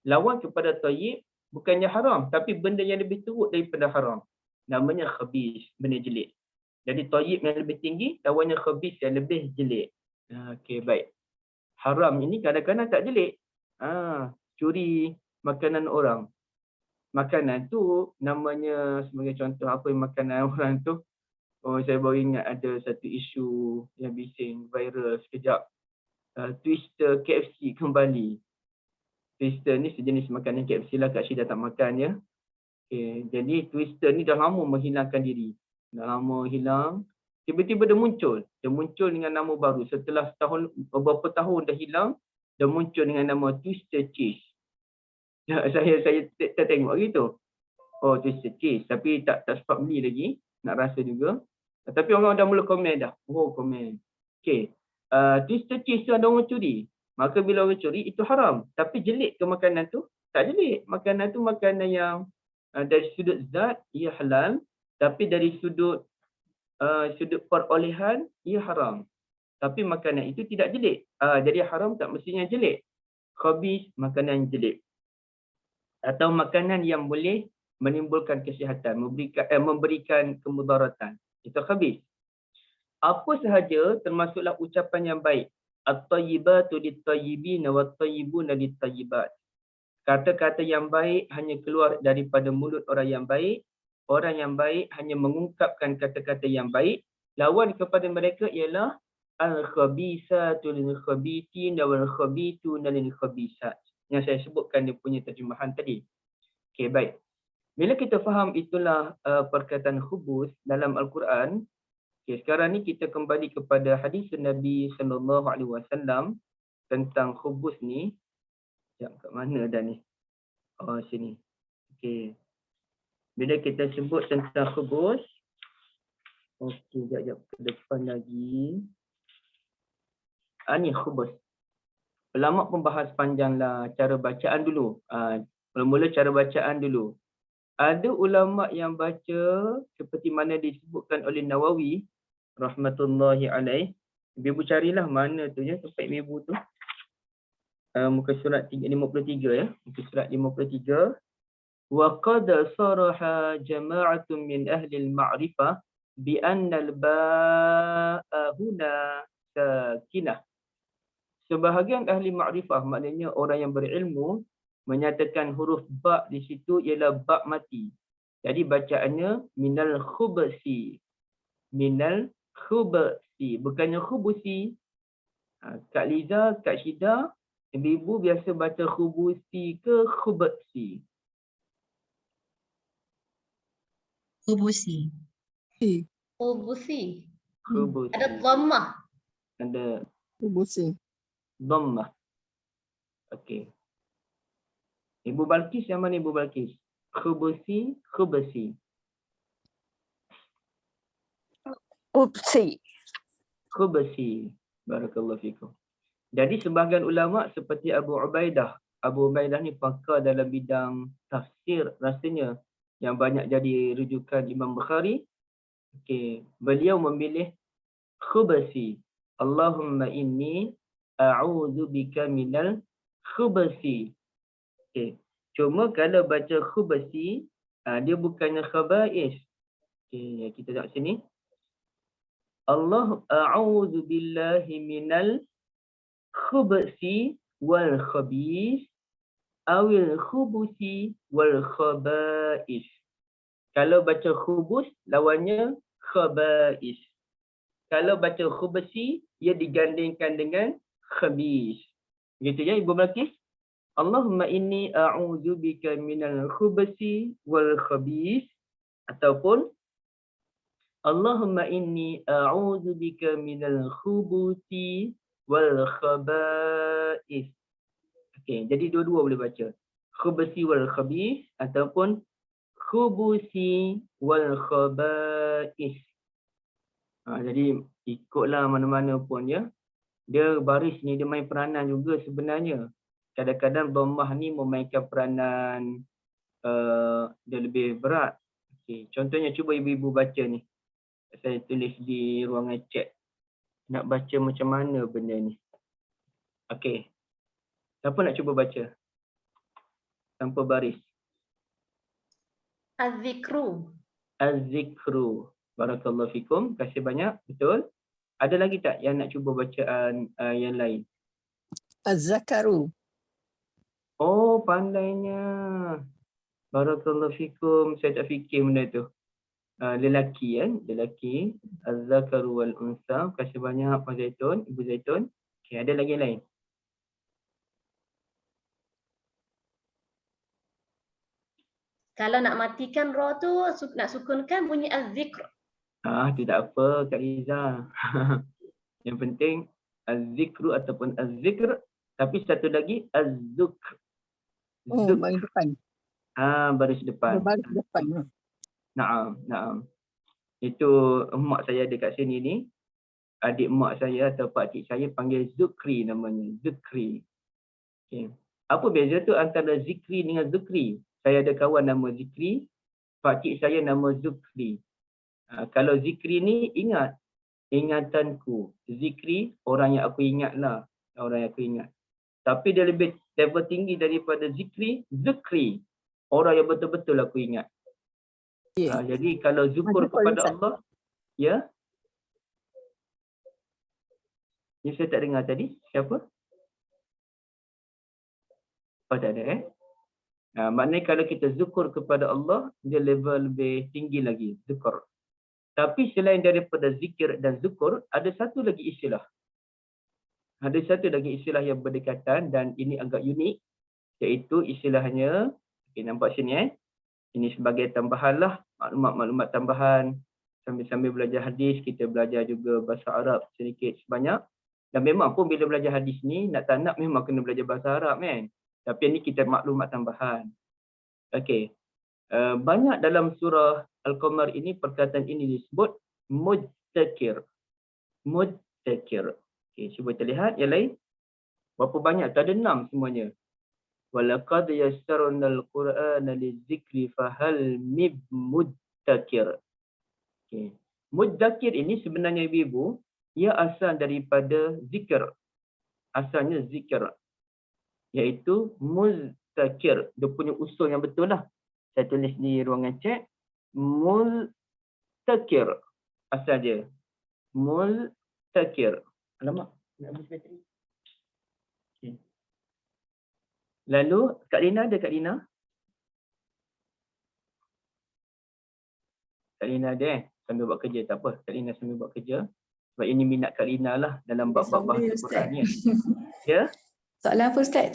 Speaker 3: Lawan kepada tayyib bukannya haram, tapi benda yang lebih teruk daripada haram. Namanya khabis, benda jelek. Jadi tayyib yang lebih tinggi, lawannya khabis yang lebih jelek. Okey, baik. Haram ini kadang-kadang tak jelek. Curi makanan orang. Makanan tu namanya sebagai contoh apa yang makanan orang tu. Saya baru ingat ada satu isu yang bising viral sekejap. Twister KFC kembali. Twister ni sejenis makanan KFC lah, Kak Syed dah tak makan ya. Okay. Jadi Twister ni dah lama menghilangkan diri. Dah lama hilang. Tiba-tiba dia muncul. Dia muncul dengan nama baru. Setelah beberapa tahun dah hilang, dia muncul dengan nama Twister Cheese. Saya tengok gitu. Oh, Twister Cheese. Tapi tak sempat beli lagi. Nak rasa juga. Tapi orang dah mula komen dah. Oh, komen. Okay. Twister Cheese tu ada orang curi. Maka bila orang curi, itu haram. Tapi jelek ke makanan tu? Tak jelek. Makanan tu makanan yang dari sudut zat, ia halal. Tapi dari sudut perolehan, ia haram. Tapi makanan itu tidak jelek. Jadi haram tak mestinya jelek. Khabis, makanan jelek. Atau makanan yang boleh menimbulkan kesihatan, memberikan kemudaratan. Itu khabis. Apa sahaja termasuklah ucapan yang baik. At-tayyibatu lit-tayyibin wa at-tayyibuna lit-tayyibat. Kata-kata yang baik hanya keluar daripada mulut orang yang baik. Orang yang baik hanya mengungkapkan kata-kata yang baik. Lawan kepada mereka ialah al-khabisatu lil-khabisin wal khabituna lil-khabisat. Yang saya sebutkan dia punya terjemahan tadi. Okey, baik. Bila kita faham itulah perkataan khubus dalam Al-Quran. Okey, sekarang ni kita kembali kepada hadis Nabi sallallahu alaihi wasallam tentang khubus ni. Sekejap, kat mana dah ni? Oh, sini. Okey. Bila kita sebut tentang khubus, okey, sekejap ke depan lagi. Ni khubus. Ulama pun bahas panjanglah cara bacaan dulu. Mula-mula cara bacaan dulu. Ada ulama yang baca seperti mana disebutkan oleh Nawawi rahmatullahi alaih. Ibu carilah mana tu ya tempat ibu tu. Muka surat 53 ya. Muka surat 53. Wa qad saraha jama'atun min ahli al-ma'rifah bi anna al-ba'a huna sakinah. Sebahagian ahli ma'rifah, maknanya orang yang berilmu, menyatakan huruf ba di situ ialah ba mati. Jadi bacaannya minal khubsi. Minal khubsi, bukannya khubusi. Kak Liza, Kak Syida, ibu biasa baca khubusi ke khubsi?
Speaker 1: Khubusi.
Speaker 2: Khubusi.
Speaker 3: Khubusi.
Speaker 2: Ada dhammah.
Speaker 3: Ada
Speaker 4: Khubusi.
Speaker 3: dhammah. Okey. Ibu Balkis yang mana Ibu Balkis? Khubusi, khubusi.
Speaker 4: Upsi.
Speaker 3: Khubusi. Barakallahu fikum. Jadi sebahagian ulama seperti Abu Ubaidah. Abu Ubaidah ni pakar dalam bidang tafsir rasanya yang banyak jadi rujukan Imam Bukhari. Okey, beliau memilih khubusi. Allahumma inni a'udzu bika minal khubusi. Okey. Cuma kalau baca khubusi, dia bukannya khaba'is. Okey, kita tengok sini. Allah a'udzu billahi minal khubusi wal khabis awil khubusi wal khaba'is. Kalau baca khubus lawannya khaba'is. Kalau baca khubusi ia digandingkan dengan khabis. Begitu ya Ibu Balqis? Allahumma inni a'udzu bika minal khubusi wal khabis ataupun Allahumma inni a'udzu bika minal khubusi wal khaba'is. Okey, jadi dua-dua boleh baca. Khubusi wal khabis ataupun khubusi wal khaba'is. Jadi ikutlah mana-mana pun ya. Dia baris ni dia main peranan juga sebenarnya. Kadang-kadang dhammah ni memainkan peranan dia lebih berat. Okey, contohnya cuba ibu-ibu baca ni. Saya tulis di ruangan chat. Nak baca macam mana benda ni? Okey. Siapa nak cuba baca? Tanpa baris.
Speaker 2: Az-zikru.
Speaker 3: Az-zikru. Barakallahu fikum. Terima kasih banyak. Betul. Ada lagi tak yang nak cuba bacaan yang lain?
Speaker 4: Az-zakaru.
Speaker 3: Oh, pandainya. Barakallahu fikum. Saya tak fikir benda tu. Lelaki kan? Lelaki. Az-zakaru wal unsa. Terima kasih banyak Pak Zaitun, Ibu Zaitun. Okey, ada lagi yang lain?
Speaker 2: Kalau nak matikan roh tu, nak sukunkan bunyi az-zikr.
Speaker 3: Tidak apa Kak Liza. Yang penting az-zikru ataupun az-zikr. Tapi satu lagi az-zukr.
Speaker 4: Oh, baris depan.
Speaker 3: Baris depan.
Speaker 4: Baris depan.
Speaker 3: Naam. Itu emak saya ada kat sini ni. Adik emak saya atau pakcik saya panggil Zukri namanya. Zukri. Okay. Apa beza tu antara Zikri dengan Zukri? Saya ada kawan nama Zikri. Pakcik saya nama Zukri. Kalau Zikri ni ingat. Ingatanku. Zikri orang yang aku ingat lah. Orang yang aku ingat. Tapi dia lebih level tinggi daripada Zikri. Zukri. Orang yang betul-betul aku ingat.
Speaker 4: Yeah.
Speaker 3: Jadi kalau zukur kepada Allah. Ya. Ni saya tak dengar tadi. Siapa? Oh tak ada maknanya kalau kita zukur kepada Allah, dia level lebih tinggi lagi. Zukur. Tapi selain daripada zikir dan zukur, ada satu lagi istilah. Ada satu lagi istilah yang berdekatan dan ini agak unik. Iaitu istilahnya, okay, nampak sini ini sebagai tambahan lah. Maklumat-maklumat tambahan. Sambil-sambil belajar hadis, kita belajar juga bahasa Arab sedikit sebanyak. Dan memang pun bila belajar hadis ni, nak tak nak memang kena belajar bahasa Arab kan. Tapi ini kita maklumat tambahan. Okey. Banyak dalam surah Al-Qamar ini perkataan ini disebut mudzakir. Mudzakir. Okey, cuba kita lihat yang lain. Berapa banyak? Tak ada 6 semuanya. Walaqad yassarnal Qur'ana lidzikri fahal mim mudzakir. Okey. Mudzakir ini sebenarnya ibu-ibu, ia asal daripada zikr. Asalnya zikr. Iaitu muztakir. Dia punya usul yang betul lah. Saya tulis di ruangan chat. Muztakir. Asal dia. Muztakir. Alamak. Nak habis bateri. Okay. Lalu, Kak Lina ada Kak Lina? Kak Lina ada sambil buat kerja. Tak apa. Kak Lina sambil buat kerja. Sebab ini minat Kak Lina lah dalam bab-bab bahasa Quran ni. Ya?
Speaker 5: Soalan apa Ustaz?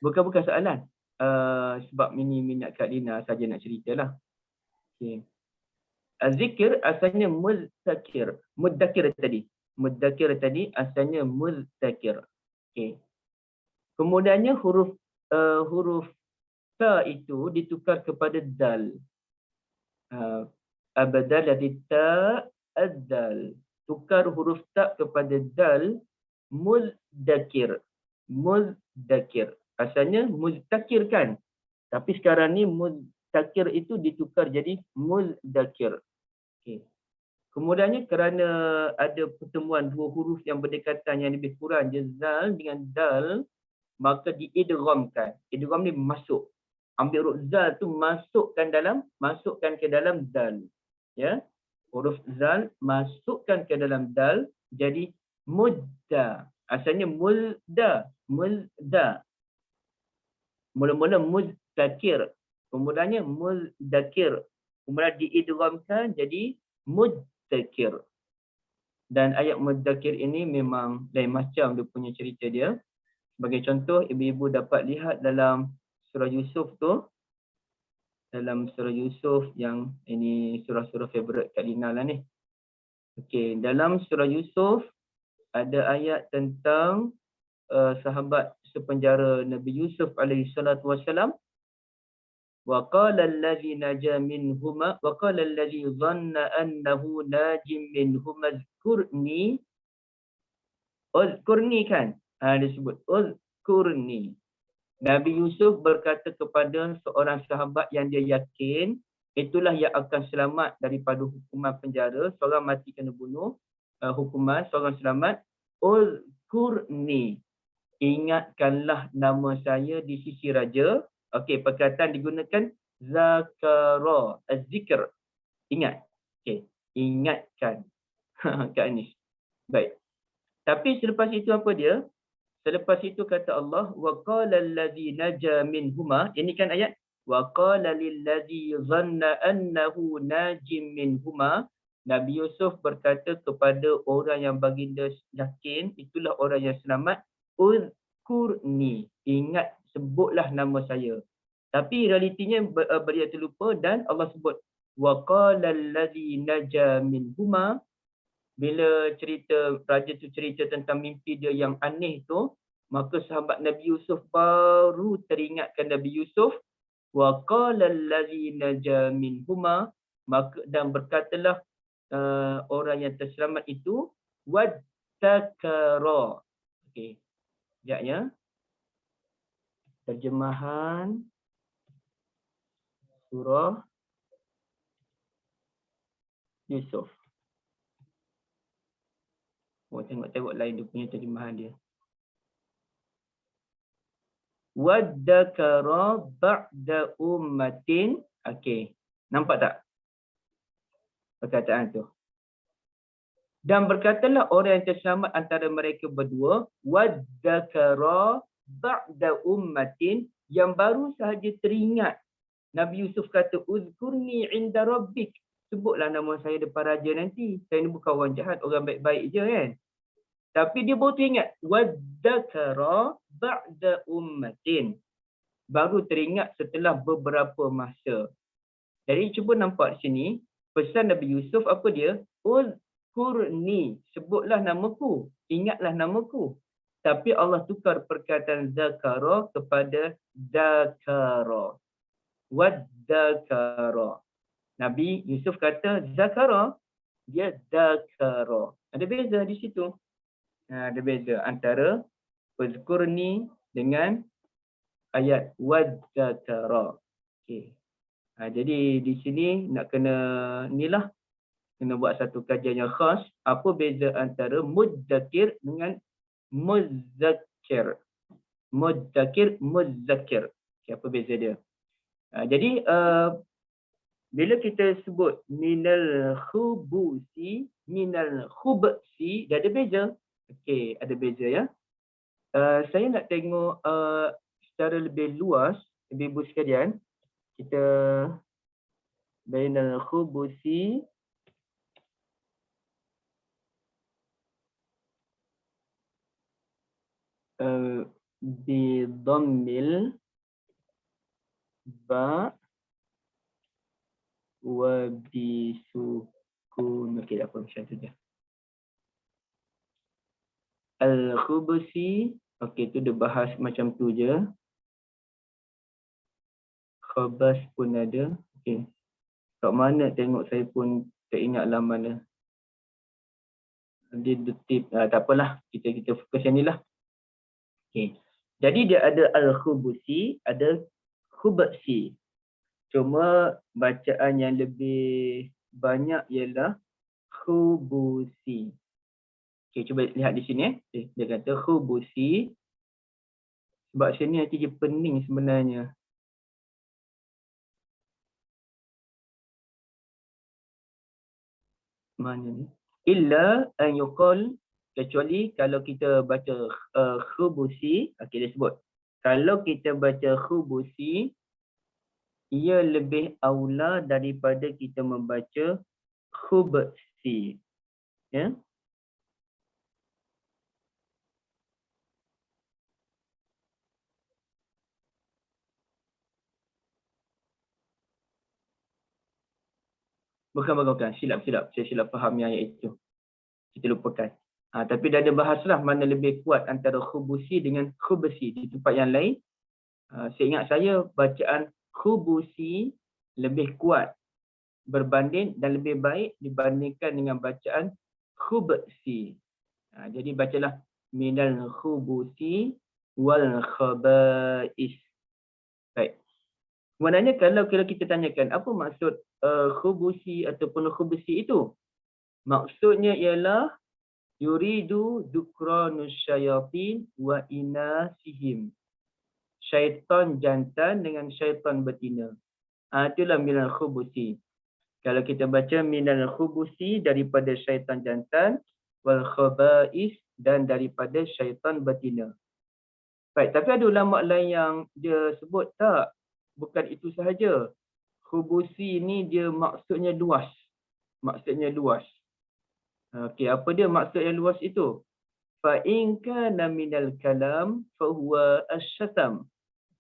Speaker 3: Bukan soalan. Sebab ini minat Kak Lina saja nak ceritalah. Okay. Zikir asalnya mudzakir. Mudzakir tadi. Mudzakir tadi asalnya mudzakir. Okay. Kemudiannya huruf ta itu ditukar kepada dal. Abadal dari ta ad-dal. Tukar huruf ta kepada dal, muzdakir. Muzdakir. Asalnya muztakir kan? Tapi sekarang ni muzdakir itu ditukar jadi muzdakir. Okey. Kemudiannya kerana ada pertemuan dua huruf yang berdekatan yang lebih kurang je zal dengan dal, maka diidghamkan. Idgham ni masuk. Ambil huruf zal tu masukkan ke dalam dal. Ya. Huruf zal masukkan ke dalam dal jadi mudda. Asalnya mulda. Mula-mula muzdakir. Kemudiannya muzdakir. Kemudian diidghamkan jadi muzdakir. Dan ayat muzdakir ini memang lain macam dia punya cerita dia. Sebagai contoh, ibu-ibu dapat lihat dalam surah Yusuf tu. Dalam surah Yusuf yang ini surah-surah favourite Kak Lina lah ni. Okey, dalam surah Yusuf ada ayat tentang sahabat sepenjara Nabi Yusuf alaihi salatu wasalam. Wa qala allazi naja minhuma wa qala allazi dhanna annahu najim minhuma uzkurni kan? Dia sebut uzkurni. Nabi Yusuf berkata kepada seorang sahabat yang dia yakin itulah yang akan selamat daripada hukuman penjara, seorang mati kena bunuh, hukuman seorang selamat, uzkurni. Ingatkanlah nama saya di sisi raja. Okey, perkataan digunakan zakara, az-zikr. Ingat. Okey, ingatkan. Kak Anis. Baik. Tapi selepas itu apa dia? Selepas itu kata Allah, wa qala allazi naja minhuma. Ini kan ayat wa qala lillazi dhanna annahu najim minhuma. Nabi Yusuf berkata kepada orang yang baginda yakin itulah orang yang selamat, uzkurni. Ingat, sebutlah nama saya. Tapi realitinya beliau terlupa dan Allah sebut wa qala allazi naja minhuma. Bila cerita raja tu cerita tentang mimpi dia yang aneh tu, maka sahabat Nabi Yusuf baru teringatkan Nabi Yusuf, wa qala allazi naja minhuma, maka dan berkatalah orang yang terselamat itu wattakara. Okey. Sekejapnya. Terjemahan surah Yusuf. Tengok lain dia punya terjemahan dia. Waddakara ba'da ummatin. Okey. Nampak tak perkataan tu? Dan berkatalah orang yang terselamat antara mereka berdua, waddakara ba'da ummatin, yang baru sahaja teringat. Nabi Yusuf kata, uzkurni inda rabbik. Sebutlah nama saya depan raja nanti. Saya ni bukan orang jahat, orang baik-baik je kan. Tapi dia baru teringat. Waddakara ba'da ummatin. Baru teringat setelah beberapa masa. Jadi cuba nampak di sini. Pesan Nabi Yusuf apa dia? Uzkurni. Sebutlah namaku. Ingatlah namaku. Tapi Allah tukar perkataan zakara kepada dakara. Waddakara. Nabi Yusuf kata zakara. Dia dakara. Ada beza di situ. Ada beza antara uzkurni dengan ayat waddakara. Okey. Jadi di sini nak kena inilah, kena buat satu kajian yang khas. Apa beza antara mudzakir dengan muzakkir? Mudzakir, muzakkir. Apa beza dia? Jadi bila kita sebut minal khubusi, minal khubsi, dia ada beza. Okey, ada beza ya. Saya nak tengok secara lebih luas, ibu-ibu sekalian. Kita bainal khubusi bi dhammil ba wa bi sukun. Okey, apa macam tu je. Al-khubusi, okey tu dia bahas macam tu je. Khabas pun ada. Okey. Kat mana tengok saya pun tak ingatlah mana. Dia detip. Tak apalah. Kita fokus yang ni lah. Okey. Jadi dia ada al-khubusi, ada khubasi. Cuma bacaan yang lebih banyak ialah khubusi. Okey, cuba lihat di sini. Dia kata khubusi. Sebab sini nanti dia pening sebenarnya. Mana ni? Illa an yuqal, kecuali kalau kita baca khubusi. Okey, dia sebut. Kalau kita baca khubusi, ia lebih aula daripada kita membaca khubsi. Ya? Bukan. Silap. Saya silap faham yang ayat itu. Kita lupakan. Tapi dah ada bahaslah mana lebih kuat antara khubusi dengan khubsi di tempat yang lain. Seingat saya bacaan khubusi lebih kuat berbanding dan lebih baik dibandingkan dengan bacaan khubsi. Jadi bacalah minal khubusi wal khaba'is. Baik. Sebenarnya kalau kita tanyakan apa maksud khubusi ataupun khubsi itu? Maksudnya ialah yuridu dzukranus syayatin wa inasihim. Syaitan jantan dengan syaitan betina. Itulah minal khubusi. Kalau kita baca minal khubusi daripada syaitan jantan wal khaba'is dan daripada syaitan betina. Baik, tapi ada ulama lain yang dia sebut tak, bukan itu sahaja. Khubusi ni dia maksudnya luas. Okey, apa dia maksud yang luas itu? Fa in kana minal kalam fa huwa asy-syatam.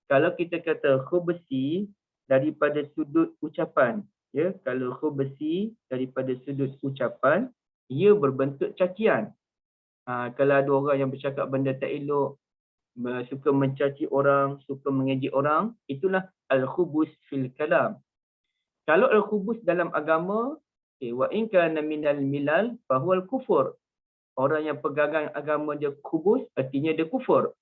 Speaker 3: Kalau kita kata khubsi daripada sudut ucapan, ya, kalau khubsi daripada sudut ucapan, ia berbentuk cacian. Kalau ada orang yang bercakap benda tak elok, suka mencaci orang, suka mengejek orang, itulah al-khubus fil kalam. Kalau al-khubus dalam agama, wa in kana minal milal fa huwal kufur. Orang yang pegangan agama dia khubus, artinya dia kufur.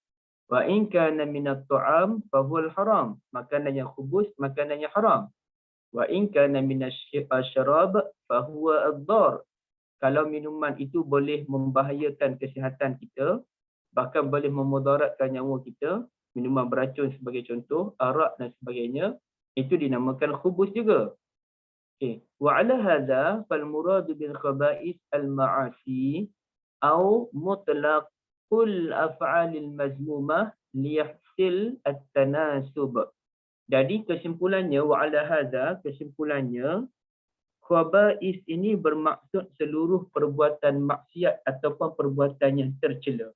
Speaker 3: Wa in kana minat ta'am fa huwal haram. Makanan yang khubus, makanan yang haram. Wa in kana minasyarab fa huwa ad-dar. Kalau minuman itu boleh membahayakan kesihatan kita, bahkan boleh memudaratkan nyawa kita, minuman beracun sebagai contoh, arak dan sebagainya, itu dinamakan khubus juga. Okey. Wa ala hadza fal murad bil khaba'is al ma'asi au mutlaq kul af'alil mazmumah liyahsil at-tanasub. Jadi kesimpulannya wa ala hadza, kesimpulannya khaba'is ini bermaksud seluruh perbuatan maksiat ataupun perbuatan yang tercela.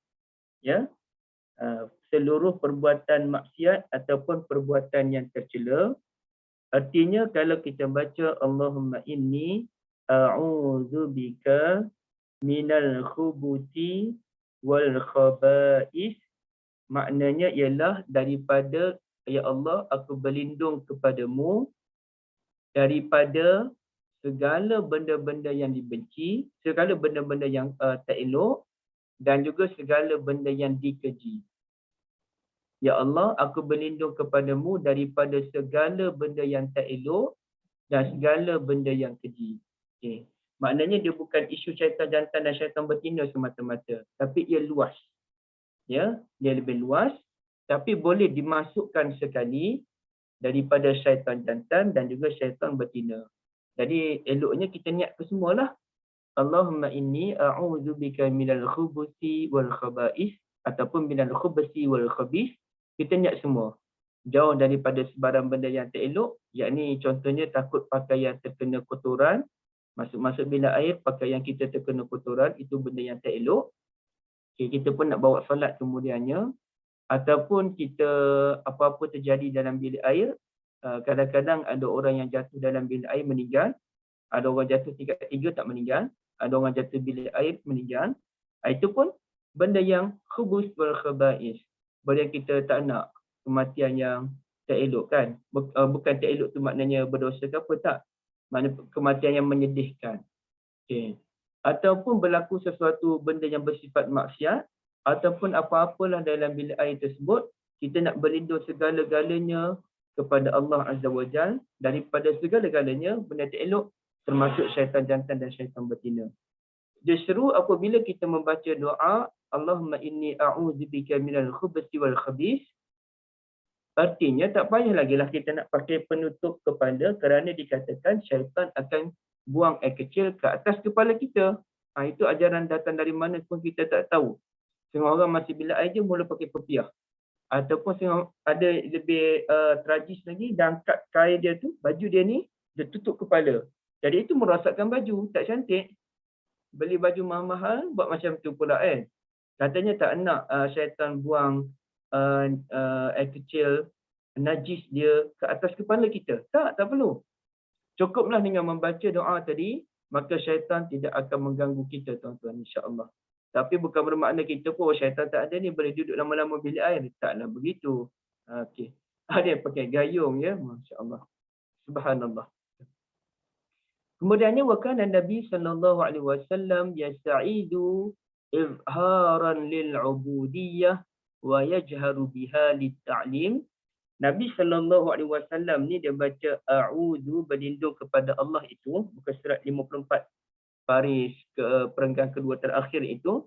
Speaker 3: Ya. Seluruh perbuatan maksiat ataupun perbuatan yang tercela. Artinya kalau kita baca Allahumma inni a'udzubika minal khubuthi wal khaba'is, maknanya ialah daripada, ya Allah, aku berlindung kepadamu daripada segala benda-benda yang dibenci, segala benda-benda yang tak elok, dan juga segala benda yang dikeji. Ya Allah, aku berlindung kepadamu daripada segala benda yang tak elok dan segala benda yang keji. Okay. Maknanya dia bukan isu syaitan jantan dan syaitan betina semata-mata, tapi ia luas. Ya, dia lebih luas, tapi boleh dimasukkan sekali daripada syaitan jantan dan juga syaitan betina. Jadi eloknya kita niat ke semualah. Allahumma inni a'udzubika minal khubuthi wal khaba'is ataupun minal khubuthi wal khabith. Kita niat semua. Jauh daripada sebarang benda yang tak elok, yakni contohnya takut pakaian terkena kotoran, masuk-masuk bilik air, pakaian kita terkena kotoran, itu benda yang tak elok. Okay, kita pun nak bawa solat kemudiannya, ataupun kita apa-apa terjadi dalam bilik air, kadang-kadang ada orang yang jatuh dalam bilik air meninggal, ada orang jatuh tingkat 3 tak meninggal, ada orang jatuh bilik air meninggal. Itu pun benda yang khubus wal khaba'is. Benda yang kita tak nak, kematian yang tak elok kan. Bukan tak elok tu maknanya berdosa ke apa, tak. Maknanya kematian yang menyedihkan. Okay. Ataupun berlaku sesuatu benda yang bersifat maksiat, ataupun apa-apalah dalam bilik air tersebut, kita nak berlindung segala-galanya kepada Allah Azza wa Jal daripada segala-galanya benda tak elok, termasuk syaitan jantan dan syaitan betina. Justru apabila kita membaca doa Allahumma inni a'udzubika minal khubuthi wal khabith, artinya tak payah lagi lah kita nak pakai penutup kepala kerana dikatakan syaitan akan buang air kecil ke atas kepala kita. Itu ajaran datang dari mana pun kita tak tahu. Setengah orang masih bilik air je mula pakai pepiah. Ataupun ada lebih tragis lagi, dia angkat kain dia tu, baju dia ni, dia tutup kepala. Jadi itu merosakkan baju, tak cantik. Beli baju mahal-mahal, buat macam tu pula kan. Katanya tak nak syaitan buang air kecil, najis dia ke atas kepala kita. Tak perlu. Cukuplah dengan membaca doa tadi, maka syaitan tidak akan mengganggu kita tuan-tuan, insya-Allah. Tapi bukan bermakna kita pun syaitan tak ada ni boleh duduk lama-lama bilik air. Taklah begitu. Okey. Ada yang pakai gayung ya, masya-Allah. Subhanallah. Kemudiannya wakana Nabi sallallahu alaihi wasallam yasta'idu izharan lil ubudiyyah wa yajharu biha lit ta'lim. Nabi sallallahu alaihi wasallam ni dia baca a'udzu berlindung kepada Allah itu, muka surat 54 baris ke perenggan kedua terakhir itu,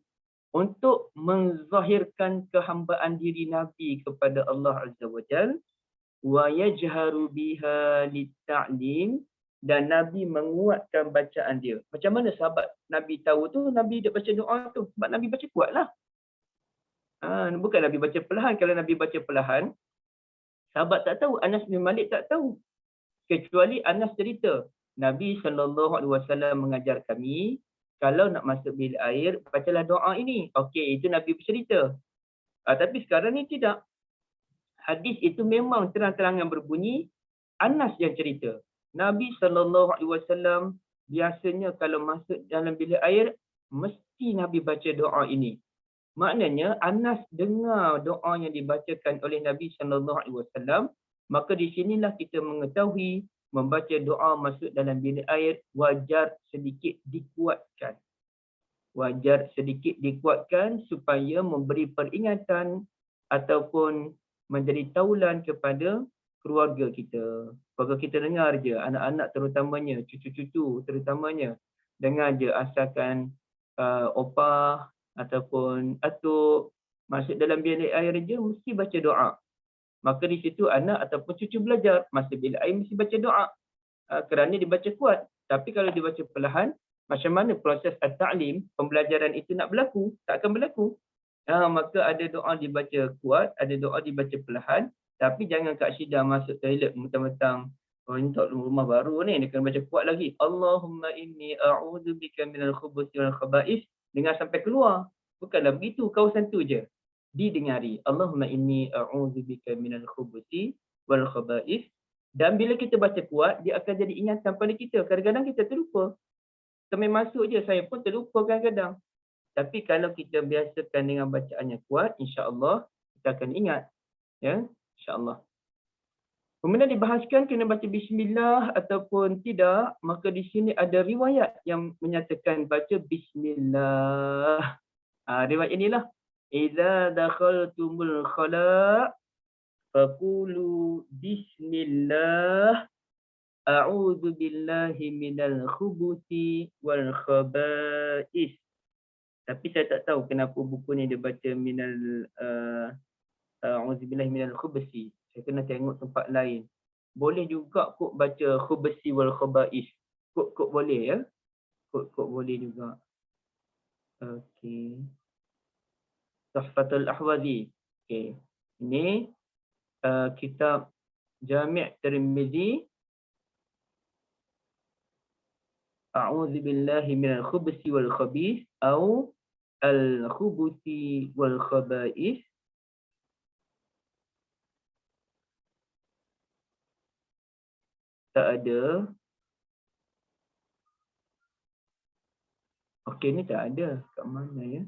Speaker 3: untuk menzahirkan kehambaan diri Nabi kepada Allah Azza wa Jal, wa yajharu biha lit-ta'lim, dan Nabi menguatkan bacaan dia. Macam mana sahabat Nabi tahu tu? Nabi dia baca doa tu sebab Nabi baca kuatlah. Bukan Nabi baca perlahan. Kalau Nabi baca perlahan, sahabat tak tahu, Anas bin Malik tak tahu. Kecuali Anas cerita, Nabi SAW mengajar kami, kalau nak masuk bilik air, bacalah doa ini. Okey, itu Nabi bercerita. Tapi sekarang ni tidak. Hadis itu memang terang-terangan berbunyi, Anas yang cerita. Nabi SAW biasanya kalau masuk dalam bilik air, mesti Nabi baca doa ini. Maknanya, Anas dengar doa yang dibacakan oleh Nabi SAW, maka di sinilah kita mengetahui membaca doa masuk dalam bilik air wajar sedikit dikuatkan. Wajar sedikit dikuatkan supaya memberi peringatan ataupun menjadi taulan kepada keluarga kita. Keluarga kita dengar je, anak-anak terutamanya, cucu-cucu terutamanya, dengar je asalkan opah ataupun atuk masuk dalam bilik air je mesti baca doa. Maka di situ anak ataupun cucu belajar, masa bilik air mesti baca doa. Kerana dibaca kuat. Tapi kalau dibaca perlahan, macam mana proses at-ta'lim, pembelajaran itu nak berlaku? Tak akan berlaku. Maka ada doa dibaca kuat, ada doa dibaca perlahan. Tapi jangan Kak Syida masuk toilet mentang-mentang, ini tak rumah baru ni, dia kena baca kuat lagi. Allahumma inni a'udzubika minal khubuthi wal khaba'ith. Dengar sampai keluar. Bukanlah begitu, kawasan tu je. Didengari. Allahumma inni a'udzubika minal khubuthi wal khaba'ith. Dan bila kita baca kuat, dia akan jadi ingatan pada kita. Kadang-kadang kita terlupa. Kami masuk je, saya pun terlupa kadang-kadang. Tapi kalau kita biasakan dengan bacaan yang kuat, insya-Allah kita akan ingat. Ya, insya-Allah. Kemudian dibahaskan kena baca bismillah ataupun tidak, maka di sini ada riwayat yang menyatakan baca bismillah. Riwayat inilah. Idza dakhaltumul khala' faqulu bismillah a'udzu billahi minal khubuthi wal khaba'ith. Tapi saya tak tahu kenapa buku ni dia baca minal a'udzu billahi minal khubuthi. Saya kena tengok tempat lain. Boleh juga kok baca khubuthi wal khaba'ith. Kok boleh ya? Kok boleh juga. Okey. Tuhfatul Ahwazi. Okey. Ini kitab Jami' Tirmizi. A'udzu billahi minal khubuthi wal khabith atau al khubuthi wal khaba'ith. Tak ada. Okey, ni tak ada. Kat mana ya?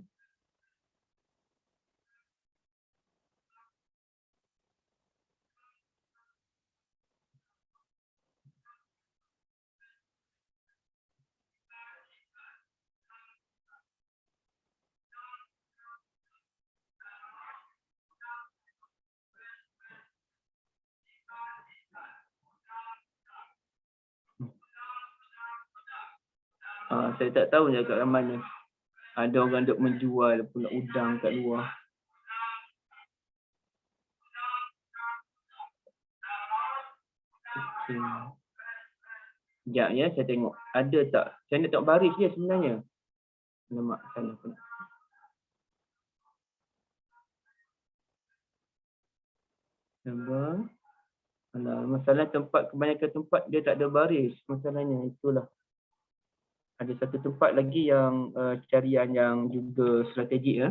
Speaker 3: Saya tak tahu je kat mana. Ada orang duk menjual pula udang kat luar. Okay. Sekejap ya, saya tengok. Ada tak? Saya nak tengok baris dia sebenarnya. Alamak, salah pula. Sabar. Alah, masalah tempat, kebanyakan tempat dia tak ada baris. Masalahnya itulah. Ada satu tempat lagi yang carian yang juga strategik ya.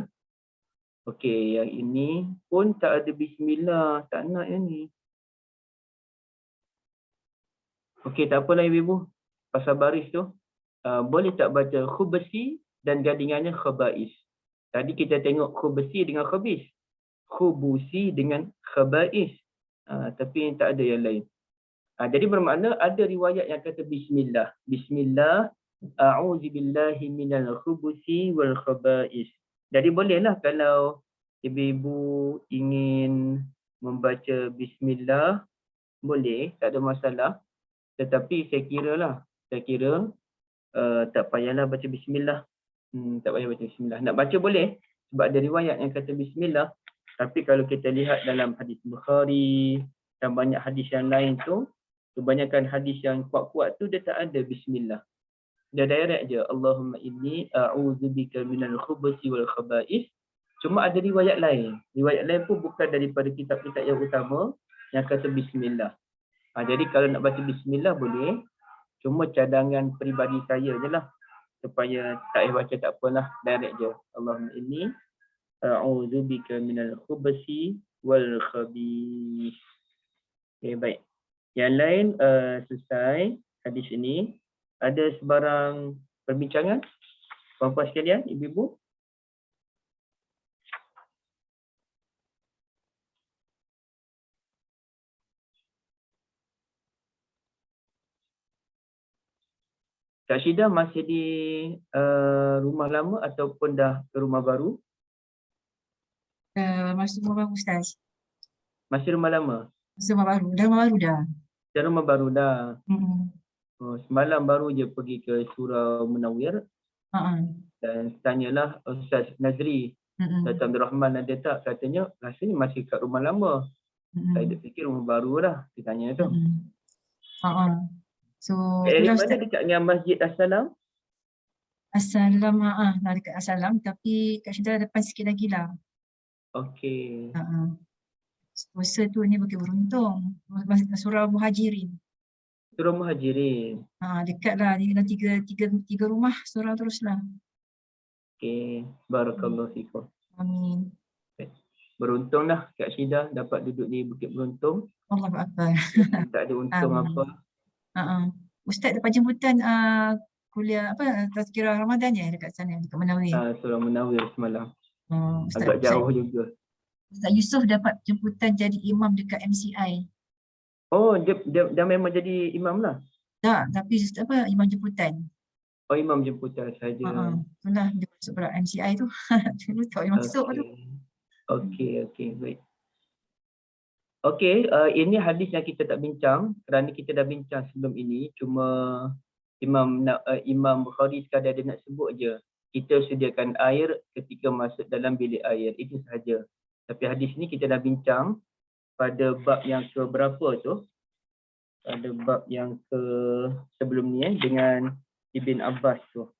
Speaker 3: Okey, yang ini pun tak ada bismillah. Tak nak yang ni. Okey, tak apalah ibu-ibu. Pasal baris tu, boleh tak baca khubasi dan gadingannya khabais. Tadi kita tengok khubasi dengan khabis. Khubusi dengan khabais. Tapi tak ada yang lain. Jadi bermakna ada riwayat yang kata bismillah. Bismillah, a'udzubillahi minal khubusi wal khabais. Jadi bolehlah kalau ibu-ibu ingin membaca bismillah, boleh, tak ada masalah. Tetapi saya kira tak payahlah baca bismillah. Tak payah baca bismillah. Nak baca boleh sebab ada riwayat yang kata bismillah. Tapi kalau kita lihat dalam hadis Bukhari dan banyak hadis yang lain tu, kebanyakan hadis yang kuat-kuat tu dia tak ada bismillah. Dia direct je, Allahumma inni a'udzubika minal khubusi wal khaba'is. Cuma ada riwayat lain. Riwayat lain pun bukan daripada kitab-kitab yang utama yang kata bismillah. Jadi kalau nak baca bismillah boleh. Cuma cadangan peribadi saya je lah. Supaya tak payah baca tak apalah. Direct je. Allahumma inni a'udzubika minal khubusi wal khaba'is. Okay, baik. Yang lain selesai hadis ini. Ada sebarang perbincangan? Puan-puan sekalian, ibu-ibu? Kak Syida masih di rumah lama ataupun dah ke rumah baru?
Speaker 1: Masuk rumah baru Ustaz.
Speaker 3: Masih rumah lama?
Speaker 1: Masuk rumah baru. Dah rumah baru dah.
Speaker 3: Dah rumah baru dah. Semalam baru je pergi ke Surau Munawir. Dan tanyalah Ustaz Nazri, Dato' Abdul Rahman ada tak? Katanya rasanya masih kat rumah lama. Saya fikir rumah baru lah. Dia tanya tu.
Speaker 1: So,
Speaker 3: Area
Speaker 1: itulah
Speaker 3: mana
Speaker 1: Ustaz.
Speaker 3: dekat dengan Masjid As-Salam?
Speaker 1: Assalam, dah dekat Assalam. Tapi Kak Syida depan sikit lagi lah.
Speaker 3: Okey.
Speaker 1: Sponsor tu ni Bukit Beruntung. Surau Muhajirin.
Speaker 3: Surau Muhajirin.
Speaker 1: Dekat lah. Tinggal tiga rumah surau terus lah.
Speaker 3: Okey. Barakallahu fikum.
Speaker 1: Amin.
Speaker 3: Beruntung lah Kak Syida dapat duduk di Bukit Beruntung.
Speaker 1: Allahu Akbar.
Speaker 3: Tak ada untung apa.
Speaker 1: Ustaz dapat jemputan kuliah tazkirah Ramadan ya dekat sana, dekat Munawir.
Speaker 3: Surau Munawir semalam.
Speaker 1: Ustaz,
Speaker 3: Agak jauh juga.
Speaker 1: Ustaz Yusof dapat jemputan jadi imam dekat MCI.
Speaker 3: Oh, dia memang jadi imam lah?
Speaker 1: Tak, tapi imam jemputan.
Speaker 3: Oh, imam jemputan saja.
Speaker 1: Itulah dia masuk pula MCI tu. Dulu tak boleh masuk tu.
Speaker 3: Okey, baik. Okey, ini hadis yang kita tak bincang kerana kita dah bincang sebelum ini. Cuma Imam Bukhari sekadar dia nak sebut je. Kita sediakan air ketika masuk dalam bilik air. Itu sahaja. Tapi hadis ni kita dah bincang pada bab yang ke berapa tu? Pada bab yang ke sebelum ni dengan Ibn Abbas tu.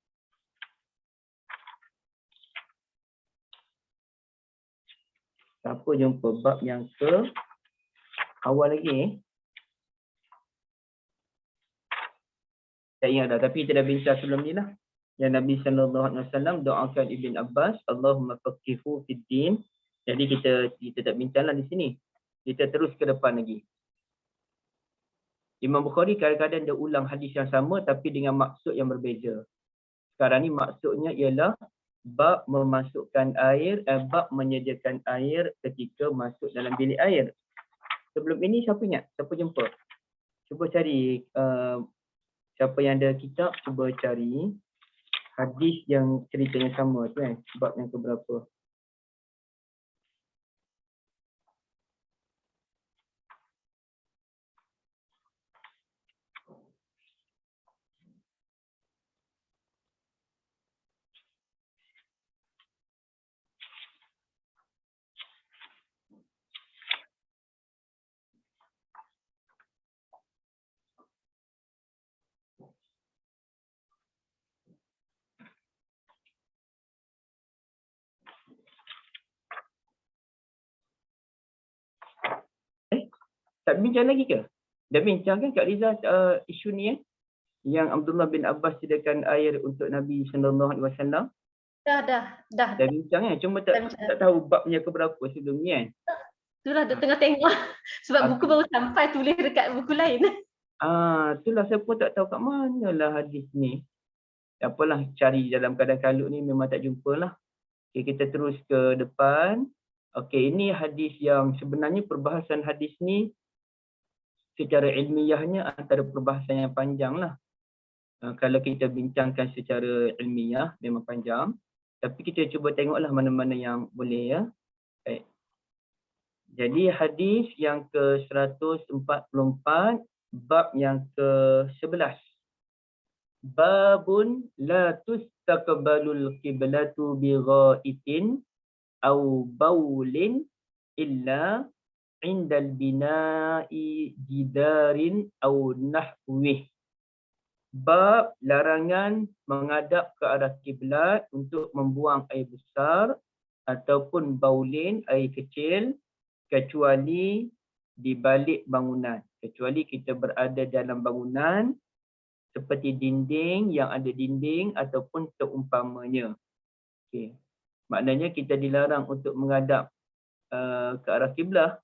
Speaker 3: Siapa jumpa bab yang ke awal lagi? Tak ingat dah, tapi kita dah bincang sebelum ni lah. Yang Nabi SAW doakan Ibn Abbas, Allahumma faqihu fid din. Jadi kita tak bincang lah di sini. Kita terus ke depan lagi. Imam Bukhari kadang-kadang dia ulang hadis yang sama tapi dengan maksud yang berbeza. Sekarang ni maksudnya ialah bab memasukkan air, bab menyediakan air ketika masuk dalam bilik air. Sebelum ini siapa ingat? Siapa jumpa? Cuba cari siapa yang ada kitab, cuba cari hadis yang ceritanya sama tu kan, bab yang keberapa. Tak bincang lagi ke? Dah bincang kan Kak Liza isu ni yang Abdullah bin Abbas sediakan air untuk Nabi sallallahu alaihi wasallam?
Speaker 2: Dah.
Speaker 3: Dah bincang kan? Cuma tak tahu babnya ke berapa sebelum ni kan?
Speaker 2: Itulah dah tengah tengok. Sebab buku baru sampai, tulis dekat buku lain.
Speaker 3: Itulah saya pun tak tahu kat mana lah hadis ni. Apalah, cari dalam keadaan kalut ni memang tak jumpa lah. Okay, kita terus ke depan. Okey, ini hadis yang sebenarnya perbahasan hadis ni secara ilmiahnya antara perbahasan yang panjang lah. Kalau kita bincangkan secara ilmiah memang panjang. Tapi kita cuba tengoklah mana-mana yang boleh ya. Baik. Jadi hadis yang ke-144, bab yang ke-11. Babun la tustaqbalul qiblatu bi ghaitin au baulin illa indal bina'i jidarin au nahwih. Bab larangan menghadap ke arah kiblat untuk membuang air besar ataupun baulin, air kecil, kecuali di balik bangunan. Kecuali kita berada dalam bangunan seperti dinding yang ada dinding ataupun seumpamanya. Okey. Maknanya kita dilarang untuk menghadap ke arah kiblah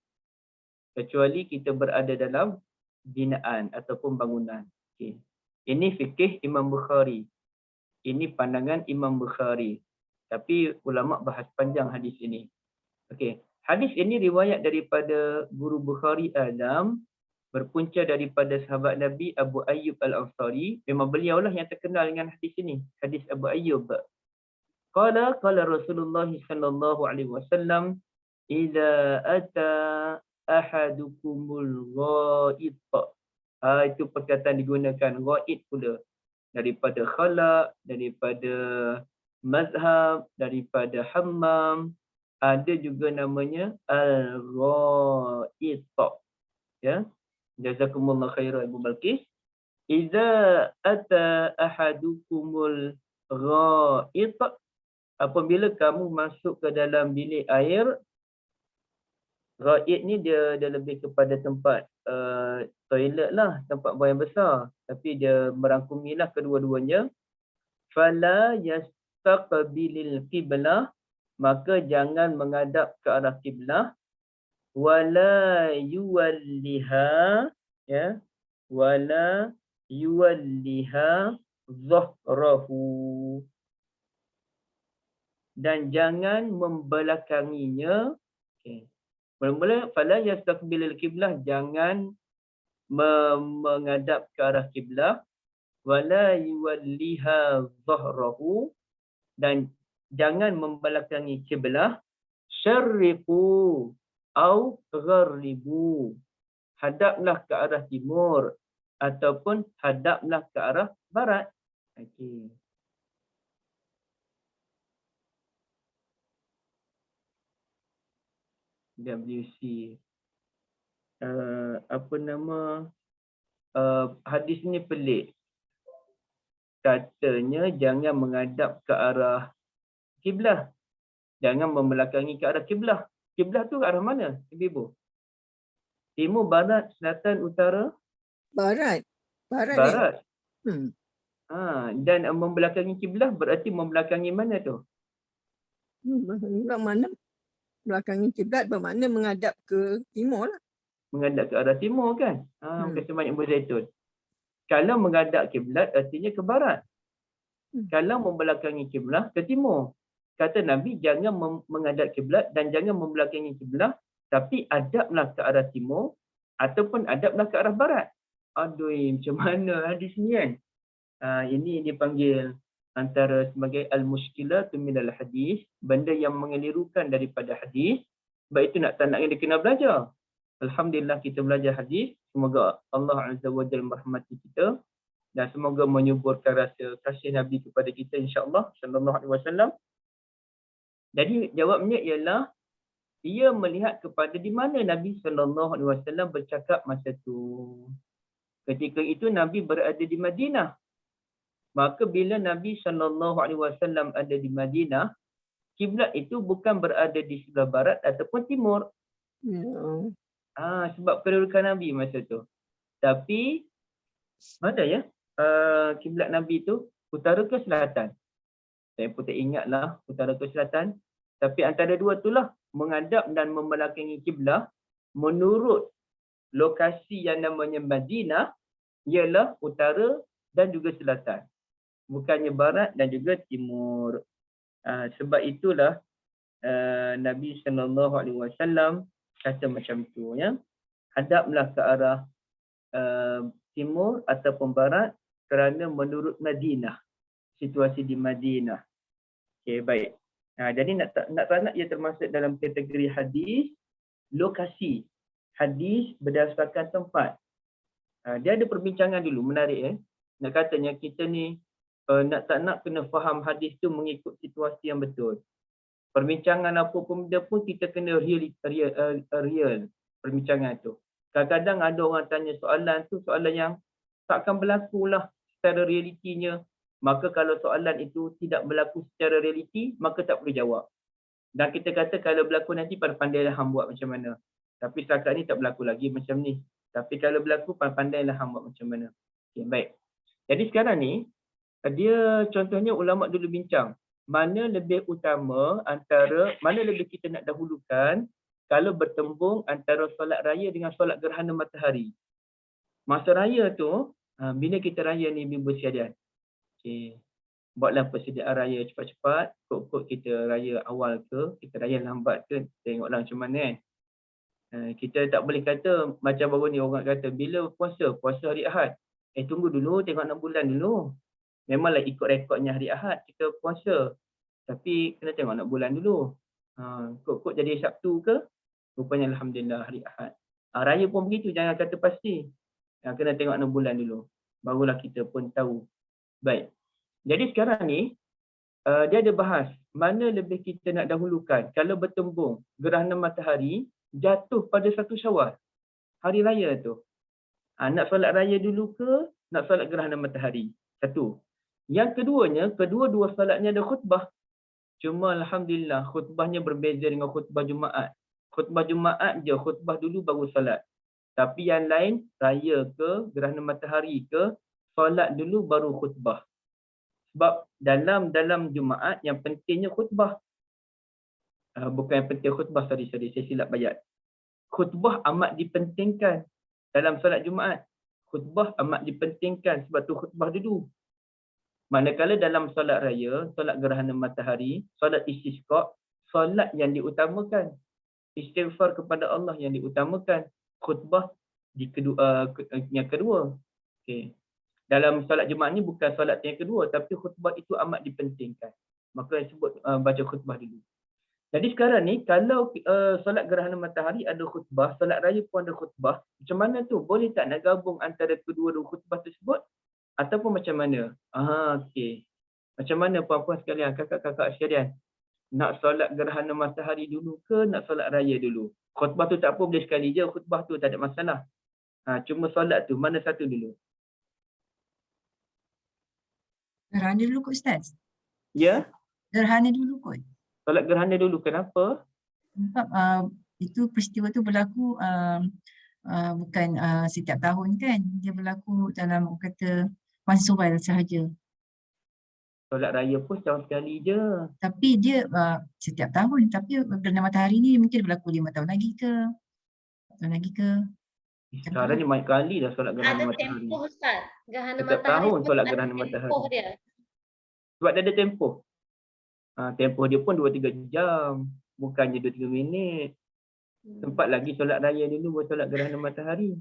Speaker 3: kecuali kita berada dalam binaan ataupun bangunan. Okey. Ini fikih Imam Bukhari. Ini pandangan Imam Bukhari. Tapi ulama bahas panjang hadis ini. Okey. Hadis ini riwayat daripada guru Bukhari Adam, berpunca daripada sahabat Nabi Abu Ayyub Al-Ansari. Memang beliaulah yang terkenal dengan hadis ini. Hadis Abu Ayyub. Qala Rasulullah sallallahu alaihi wasallam, "Idza ata ahadukumul ghaid." Itu perkataan digunakan ghaid pula. Daripada khala, daripada mazhab, daripada hammam. Ada juga namanya al-ghaid. Ya. Jazakumullah khairan Ibu Balqis. Idza ata ahadukumul ghaid, apabila kamu masuk ke dalam bilik air, ghaid ni dia lebih kepada tempat toilet lah, tempat buang air besar, tapi dia merangkumilah kedua-duanya. Fala yastaqbilil qiblah, maka jangan menghadap ke arah kiblah. Wala yuwalliha, ya, wala yuwalliha zahrahu, dan jangan membelakanginya. Okey. Mula-mula fala yastaqbilil qiblah, jangan menghadap ke arah kiblah. Wala yuwalliha zahrahu, dan jangan membelakangi kiblah. Syarriqu au gharribu, hadaplah ke arah timur ataupun hadaplah ke arah barat. Okey. WC. Apa nama? Hadis ni pelik. Katanya jangan menghadap ke arah kiblah. Jangan membelakangi ke arah kiblah. Kiblah tu ke arah mana, Ibu? Timur, barat, selatan, utara?
Speaker 4: Barat.
Speaker 3: Barat.
Speaker 4: Ya.
Speaker 3: Dan membelakangi kiblah berarti membelakangi mana tu?
Speaker 4: Mana? Belakangi kiblat bermakna menghadap ke timur lah.
Speaker 3: Menghadap ke arah timur kan? Kata banyak berzaitun. Kalau menghadap kiblat artinya ke barat. Kalau membelakangi kiblat ke timur. Kata Nabi jangan menghadap kiblat dan jangan membelakangi kiblat, tapi adablah ke arah timur ataupun adablah ke arah barat. Aduh, macam mana hadis ni kan? Ini dipanggil antara sebagai al-mushkilatu minal hadis, benda yang mengelirukan daripada hadis. Sebab itu tak nak dia kena belajar. Alhamdulillah kita belajar hadis. Semoga Allah Azza wa Jalla merahmati kita dan semoga menyuburkan rasa kasih Nabi kepada kita insya-Allah sallallahu alaihi wasallam. Jadi jawabnya ialah dia melihat kepada di mana Nabi sallallahu alaihi wasallam bercakap masa tu. Ketika itu Nabi berada di Madinah. Maka bila Nabi sallallahu alaihi wasallam ada di Madinah, kiblat itu bukan berada di sebelah barat ataupun timur. Sebab kedudukan Nabi masa tu. Tapi mana ya? Kiblat Nabi tu utara ke selatan? Saya pun tak ingatlah utara ke selatan. Tapi antara dua itulah menghadap dan membelakangi kiblat menurut lokasi yang namanya Madinah ialah utara dan juga selatan. Bukannya barat dan juga timur. Sebab itulah Nabi SAW kata macam tu ya. Hadaplah ke arah timur ataupun barat kerana menurut Madinah. Situasi di Madinah. Okey, baik. Jadi nak ia termasuk dalam kategori hadis lokasi. Hadis berdasarkan tempat. Dia ada perbincangan dulu, menarik Nak katanya kita ni nak kena faham hadis tu mengikut situasi yang betul. Perbincangan apa pun dia pun kita kena real perbincangan tu. Kadang-kadang ada orang tanya soalan tu soalan yang takkan berlaku lah secara realitinya. Maka kalau soalan itu tidak berlaku secara realiti, maka tak perlu jawab. Dan kita kata kalau berlaku nanti pandailah hang buat macam mana. Tapi setakat ni tak berlaku lagi macam ni. Tapi kalau berlaku pandailah hang buat macam mana. Okay, baik. Jadi sekarang ni, dia contohnya ulama dulu bincang. Mana lebih utama mana lebih kita nak dahulukan kalau bertembung antara solat raya dengan solat gerhana matahari. Masa raya tu, bila kita raya ni ibu sekalian. Okay. Buatlah persediaan raya cepat-cepat. Kok kita raya awal ke, kita raya lambat ke, tengoklah macam mana kita tak boleh kata macam baru ni orang kata bila puasa hari Ahad. Tunggu dulu, tengok 6 bulan dulu. Memanglah ikut rekodnya hari Ahad kita puasa. Tapi kena tengok 6 bulan dulu. Kok jadi Sabtu ke? Rupanya alhamdulillah hari Ahad. Raya pun begitu, jangan kata pasti. Kena tengok 6 bulan dulu. Barulah kita pun tahu. Baik. Jadi sekarang ni dia ada bahas mana lebih kita nak dahulukan kalau bertembung gerhana matahari jatuh pada 1 Syawal. Hari raya tu. Nak solat raya dulu ke nak solat gerhana matahari? Satu. Yang keduanya, kedua-dua solatnya ada khutbah. Cuma alhamdulillah khutbahnya berbeza dengan khutbah Jumaat. Khutbah Jumaat je khutbah dulu baru solat. Tapi yang lain raya ke gerhana matahari ke solat dulu baru khutbah. Sebab dalam Jumaat yang pentingnya khutbah. Bukan yang penting khutbah, sorry, saya silap bayat. Khutbah amat dipentingkan dalam solat Jumaat. Khutbah amat dipentingkan sebab tu khutbah dulu. Manakala dalam solat raya, solat gerhana matahari, solat istisqa, solat yang diutamakan. Istighfar kepada Allah yang diutamakan. Khutbah yang kedua. Okay. Dalam solat Jumaat ni bukan solat yang kedua, tapi khutbah itu amat dipentingkan. Maka yang sebut baca khutbah dulu. Jadi sekarang ni, kalau solat gerhana matahari ada khutbah, solat raya pun ada khutbah, macam mana tu? Boleh tak nak gabung antara kedua-dua khutbah tersebut? Ataupun macam mana? Okey. Macam mana puan-puan sekalian, kakak-kakak sekalian? Nak solat gerhana matahari dulu ke nak solat raya dulu? Khutbah tu tak apa, boleh sekali je khutbah tu, tak ada masalah. Cuma solat tu, mana satu dulu?
Speaker 1: Gerhana dulu kot Ustaz.
Speaker 3: Ya?
Speaker 1: Gerhana dulu kot.
Speaker 3: Solat gerhana dulu, kenapa?
Speaker 1: Sebab itu peristiwa tu berlaku bukan setiap tahun kan. Dia berlaku dalam orang kata once a while sahaja.
Speaker 3: Solat raya pun setahun sekali je.
Speaker 1: Tapi dia setiap tahun. Tapi gerhana matahari ni mungkin berlaku 5 tahun lagi ke. 4 tahun lagi ke.
Speaker 3: Sekarang ni banyak kali dah solat gerhana
Speaker 2: Ada
Speaker 3: matahari.
Speaker 2: tempoh Ustaz. Gerhana
Speaker 3: Setiap
Speaker 2: matahari
Speaker 3: tahun
Speaker 2: pun
Speaker 3: solat
Speaker 2: ada
Speaker 3: gerhana
Speaker 2: tempoh
Speaker 3: matahari.
Speaker 2: dia.
Speaker 3: Sebab dia ada tempoh. Tempoh dia pun 2-3 jam. Bukannya 2-3 minit. Sempat lagi solat raya dulu buat solat gerhana matahari.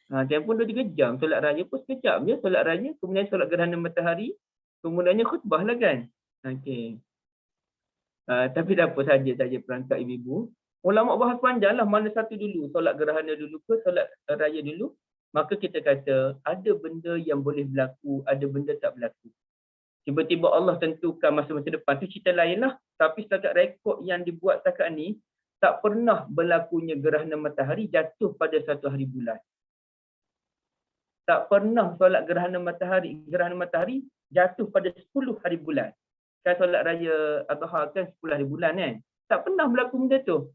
Speaker 3: Tempoh 2-3 jam. Solat raya pun sekejap je solat raya. Kemudian solat gerhana matahari. Kemudiannya khutbah lah kan. Okey. Tapi tak apa saja perangkat ibu-ibu. Ulama bahas panjang lah mana satu dulu. Solat gerhana dulu ke solat raya dulu. Maka kita kata ada benda yang boleh berlaku. Ada benda tak berlaku. Tiba-tiba Allah tentukan masa-masa depan tu cerita lain lah. Tapi setakat rekod yang dibuat setakat ni, tak pernah berlakunya gerhana matahari jatuh pada satu hari bulan. Tak pernah solat gerhana matahari jatuh pada 10 hari bulan. Kan solat raya Adha kan 10 hari bulan kan. Tak pernah berlaku benda tu.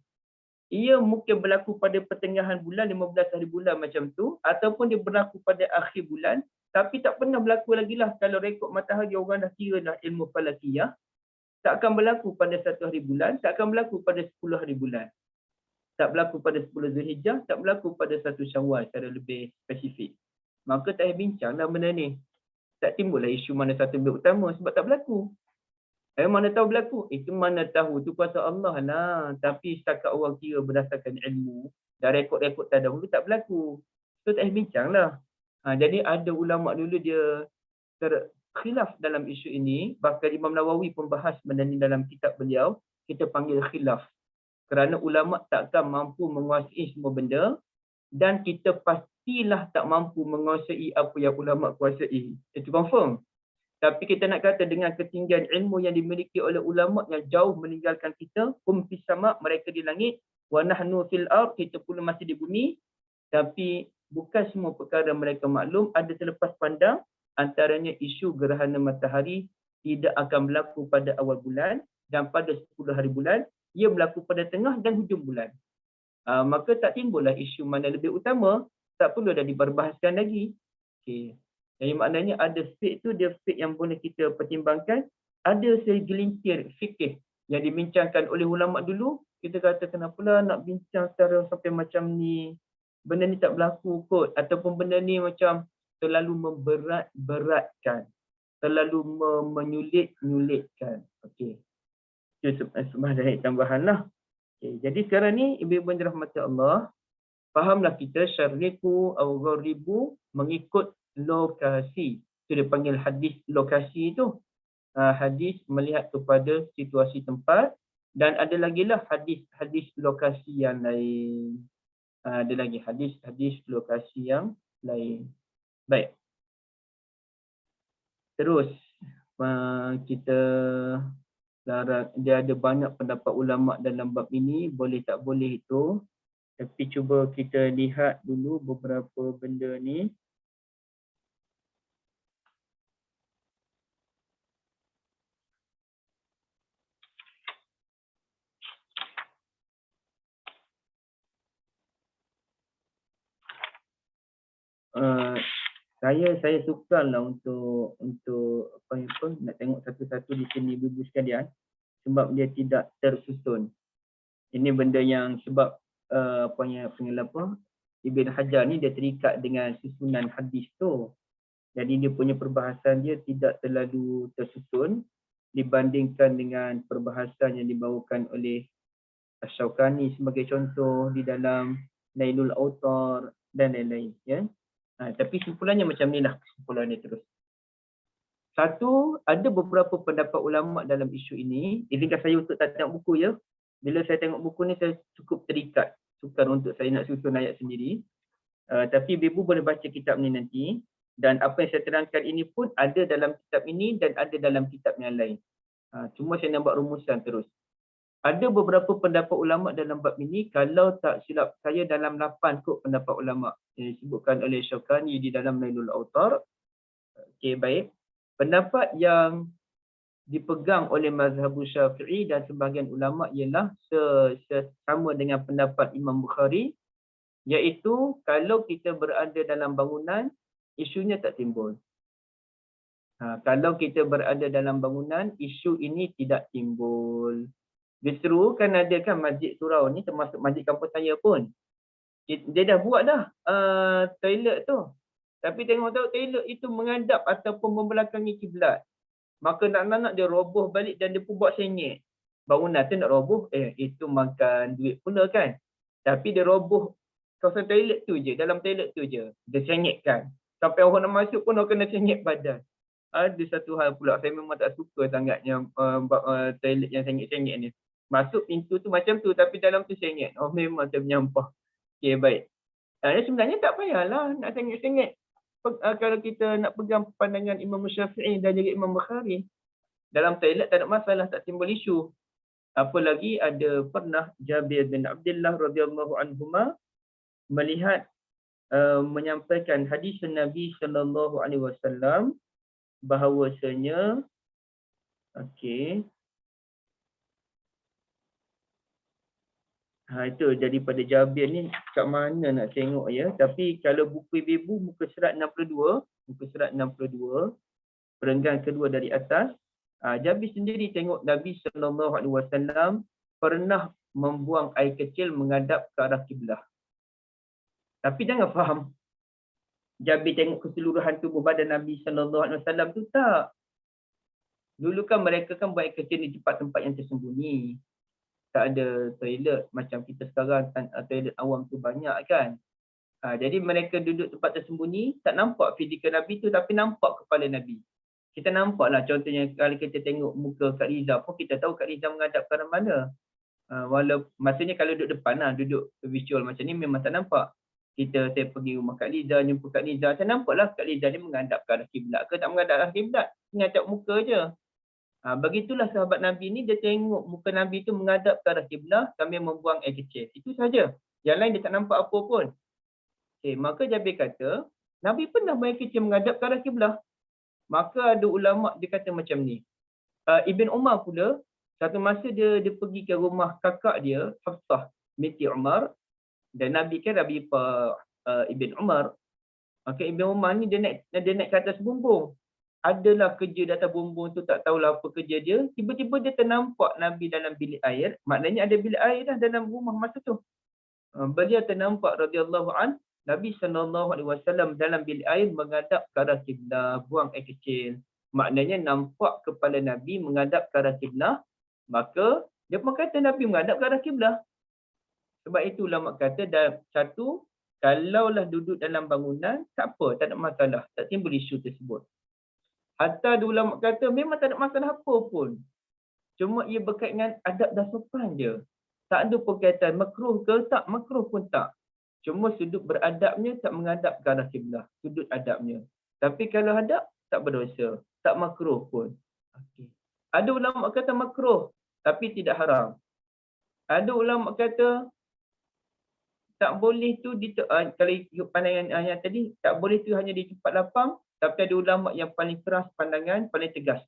Speaker 3: ia mungkin berlaku pada pertengahan bulan, 15 hari bulan macam tu, ataupun dia berlaku pada akhir bulan, tapi tak pernah berlaku lagi lah. Kalau rekod matahari orang dah kira dah ilmu falakiyah, tak akan berlaku pada 1 hari bulan, tak akan berlaku pada 10 hari bulan. Tak berlaku pada 10 Zulhijjah, tak berlaku pada 1 Syawal secara lebih spesifik. Maka tak payah bincanglah benda ni. Tak timbullah isu mana satu lebih utama sebab tak berlaku. Mana tahu berlaku? Itu mana tahu, itu kuasa Allah lah. Tapi setakat orang kira berdasarkan ilmu, dan rekod-rekod terdahulu tak berlaku. So tak payah bincanglah. Jadi ada ulama' dulu dia terkhilaf dalam isu ini. Bahkan Imam Nawawi pun bahas benda ni dalam kitab beliau. Kita panggil khilaf. Kerana ulama' takkan mampu menguasai semua benda dan kita pastilah tak mampu menguasai apa yang ulama' kuasai. Itu confirm. Tapi kita nak kata dengan ketinggian ilmu yang dimiliki oleh ulama' yang jauh meninggalkan kita, hum fis sama', mereka di langit, wa nahnu fil ard, kita pula masih di bumi. Tapi bukan semua perkara mereka maklum, ada terlepas pandang, antaranya isu gerhana matahari tidak akan berlaku pada awal bulan dan pada 10 hari bulan, ia berlaku pada tengah dan hujung bulan. Maka tak timbullah isu mana lebih utama, tak perlu dah diperbahaskan lagi. Okay. Jadi maknanya ada fiqh tu, dia fiqh yang boleh kita pertimbangkan. Ada segelintir fikih yang dibincangkan oleh ulama' dulu, kita kata kenapalah nak bincang secara sampai macam ni, benda ni tak berlaku kot, ataupun benda ni macam terlalu memberat-beratkan, terlalu menyulit-nyulitkan. Okey. Sebagai tambahan lah. Okay, jadi sekarang ni ibu-ibu yang dirahmati Allah, fahamlah kita syariku atau gharibu mengikut lokasi. Itu dia panggil hadis lokasi tu. Hadis melihat kepada situasi tempat, dan ada lagi lah hadis lokasi yang lain. Ada lagi hadis lokasi yang lain. Baik. Terus kita dia ada banyak pendapat ulama' dalam bab ini, boleh tak boleh itu. Tapi cuba kita lihat dulu beberapa benda ni. Saya sukarlah untuk apa nak tengok satu-satu di sini ibu-ibu sekalian, sebab dia tidak tersusun. Ini benda yang sebab Ibn Hajar ni dia terikat dengan susunan hadis tu. Jadi dia punya perbahasan dia tidak terlalu tersusun dibandingkan dengan perbahasan yang dibawakan oleh Asy-Syaukani sebagai contoh di dalam Nailul Autar dan lain-lain, ya. Tapi simpulannya macam ni lah, kesimpulannya terus. Satu, ada beberapa pendapat ulama' dalam isu ini. Izinkan saya untuk tak tengok buku, ya. Bila saya tengok buku ni, saya cukup terikat. Sukar untuk saya nak susun ayat sendiri. Tapi ibu boleh baca kitab ni nanti. Dan apa yang saya terangkan ini pun ada dalam kitab ini dan ada dalam kitab yang lain. Cuma saya nak buat rumusan terus. Ada beberapa pendapat ulama' dalam bab ini, kalau tak silap saya dalam 8 kot pendapat ulama' yang disebutkan oleh Syaukani di dalam Nailul Autar. Okey, baik. Pendapat yang dipegang oleh mazhab Syafi'i dan sebahagian ulama' ialah sama dengan pendapat Imam Bukhari, iaitu kalau kita berada dalam bangunan, isunya tak timbul. Kalau kita berada dalam bangunan, isu ini tidak timbul. Justru kan ada kan masjid surau ni, termasuk masjid kampung saya pun, dia dah buat dah toilet tu. Tapi tengok tahu toilet itu menghadap ataupun membelakangi kiblat. Maka nak dia roboh balik dan dia pun buat sengit. Bangunan tu nak roboh, itu makan duit pula kan. Tapi dia roboh kawasan toilet tu je, dalam toilet tu je. Dia sengitkan. Sampai orang nak masuk pun orang kena sengit badan. Ada satu hal pula, saya memang tak suka sangatnya toilet yang sengit-sengit ni. Masuk pintu tu macam tu, tapi dalam tu sengit. Memang saya menyampah. Okey, baik. Sebenarnya tak payahlah nak sengit-sengit. Kalau kita nak pegang pandangan Imam Syafi'i dan juga Imam Bukhari, dalam toilet tak ada masalah, tak timbul isu. Apalagi ada pernah Jabir bin Abdullah radhiyallahu anhuma melihat menyampaikan hadis Nabi sallallahu alaihi wasallam bahawasanya Itu daripada Jabir ni kat mana nak tengok ya. Tapi kalau buku ibu muka surat 62, perenggan kedua dari atas, Jabir sendiri tengok Nabi SAW pernah membuang air kecil menghadap ke arah kiblah. Tapi jangan faham Jabir tengok keseluruhan tubuh badan Nabi SAW tu, tak. Dulu kan mereka kan buat air kecil di tempat-tempat yang tersembunyi. Tak ada toilet macam kita sekarang, toilet awam tu banyak kan. Jadi mereka duduk tempat tersembunyi, tak nampak fizikal Nabi tu tapi nampak kepala Nabi. Kita nampak lah contohnya kalau kita tengok muka Kak Riza pun kita tahu Kak Riza menghadap ke arah mana. Walau maksudnya kalau duduk depan lah, duduk visual macam ni memang tak nampak. Saya pergi rumah Kak Liza, jumpa Kak Liza, saya nampaklah Kak Liza ni menghadap ke arah kiblat ke tak menghadap ke arah kiblat, menghadap muka je. Begitulah sahabat Nabi ni, dia tengok muka Nabi tu menghadap ke arah kiblat sambil membuang air kecil. Itu saja. Yang lain dia tak nampak apa pun. Maka Jabir kata, Nabi pernah buang air kecil menghadap ke arah kiblat. Maka ada ulama dia kata macam ni. Ibn Umar pula, satu masa dia pergi ke rumah kakak dia, Hafsah binti Umar, dan Nabi kan Nabi Ibn Umar. Maka Ibn Umar ni dia naik ke atas bumbung. Adalah kerja di atas bumbung tu, tak tahulah apa kerja dia. Tiba-tiba dia ternampak Nabi dalam bilik air. Maknanya ada bilik air dah dalam rumah masa tu. Beliau ternampak radhiyallahu an Nabi SAW dalam bilik air menghadap ke arah kiblah, buang air kecil. Maknanya nampak kepala Nabi menghadap ke arah kiblah. Maka dia pun kata Nabi menghadap ke arah kiblah. Sebab itu ulama kata, satu, kalaulah duduk dalam bangunan, tak apa, tak ada masalah, tak timbul isu tersebut. Hatta ada ulama kata memang tak ada masalah apa pun. Cuma ia berkaitan dengan adab dan sopan je. Tak ada perkaitan makruh ke tak, makruh pun tak. Cuma sudut beradabnya tak menghadap ke arah kiblah, sudut adabnya. Tapi kalau hadap, tak berdosa, tak makruh pun. Okay. Ada ulama kata makruh, tapi tidak haram. Ada ulama kata tak boleh tu kalau ikut pandangan yang tadi, tak boleh tu hanya di tempat lapang. Tapi ada ulama yang paling keras pandangan, paling tegas.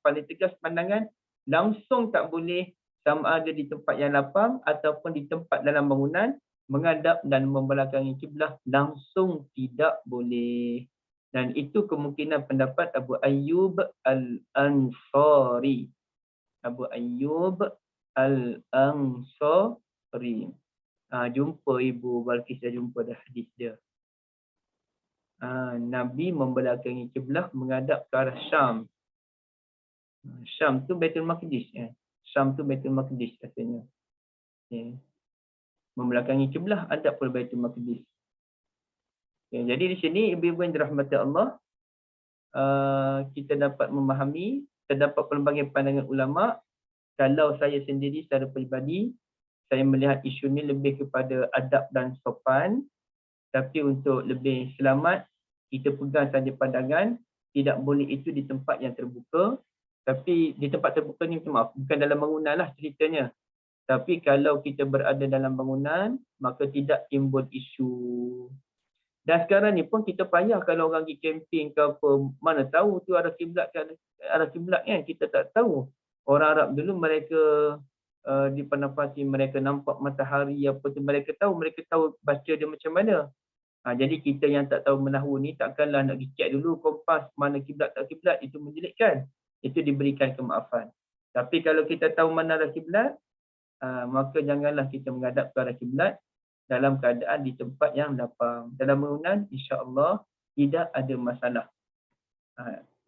Speaker 3: Paling tegas pandangan, langsung tak boleh, sama ada di tempat yang lapang ataupun di tempat dalam bangunan, menghadap dan membelakangi kiblah, langsung tidak boleh. Dan itu kemungkinan pendapat Abu Ayyub Al-Ansari. Abu Ayyub Al-Ansari. Jumpa Ibu Balkis, dah jumpa dah hadis dia. Nabi membelakangi kiblah menghadap ke arah Syam. Syam tu Baitul Maqdis. Syam tu Baitul Maqdis katanya. Membelakangi kiblah, hadap ke Baitul Maqdis. Jadi di sini ibu-ibu yang dirahmati Allah, kita dapat memahami, terdapat pelbagai pandangan ulama. Kalau saya sendiri secara peribadi, saya melihat isu ni lebih kepada adab dan sopan. Tapi untuk lebih selamat, kita pegang saja pandangan, tidak boleh itu di tempat yang terbuka. Tapi di tempat terbuka ni, maaf, bukan dalam bangunan lah ceritanya. Tapi kalau kita berada dalam bangunan, maka tidak timbul isu. Dan sekarang ni pun kita payah kalau orang pergi camping ke apa, mana tahu tu arah kiblat kan, kita tak tahu. Orang Arab dulu mereka di Panapasi, mereka nampak matahari apa tu, mereka tahu baca dia macam mana. Jadi kita yang tak tahu menahu ni takkanlah nak pergi check dulu kompas mana kiblat tak kiblat, itu menjelitkan. Itu diberikan kemaafan. Tapi kalau kita tahu mana arah kiblat, maka janganlah kita menghadap ke arah kiblat dalam keadaan di tempat yang lapang. Dalam bangunan insya-Allah tidak ada masalah.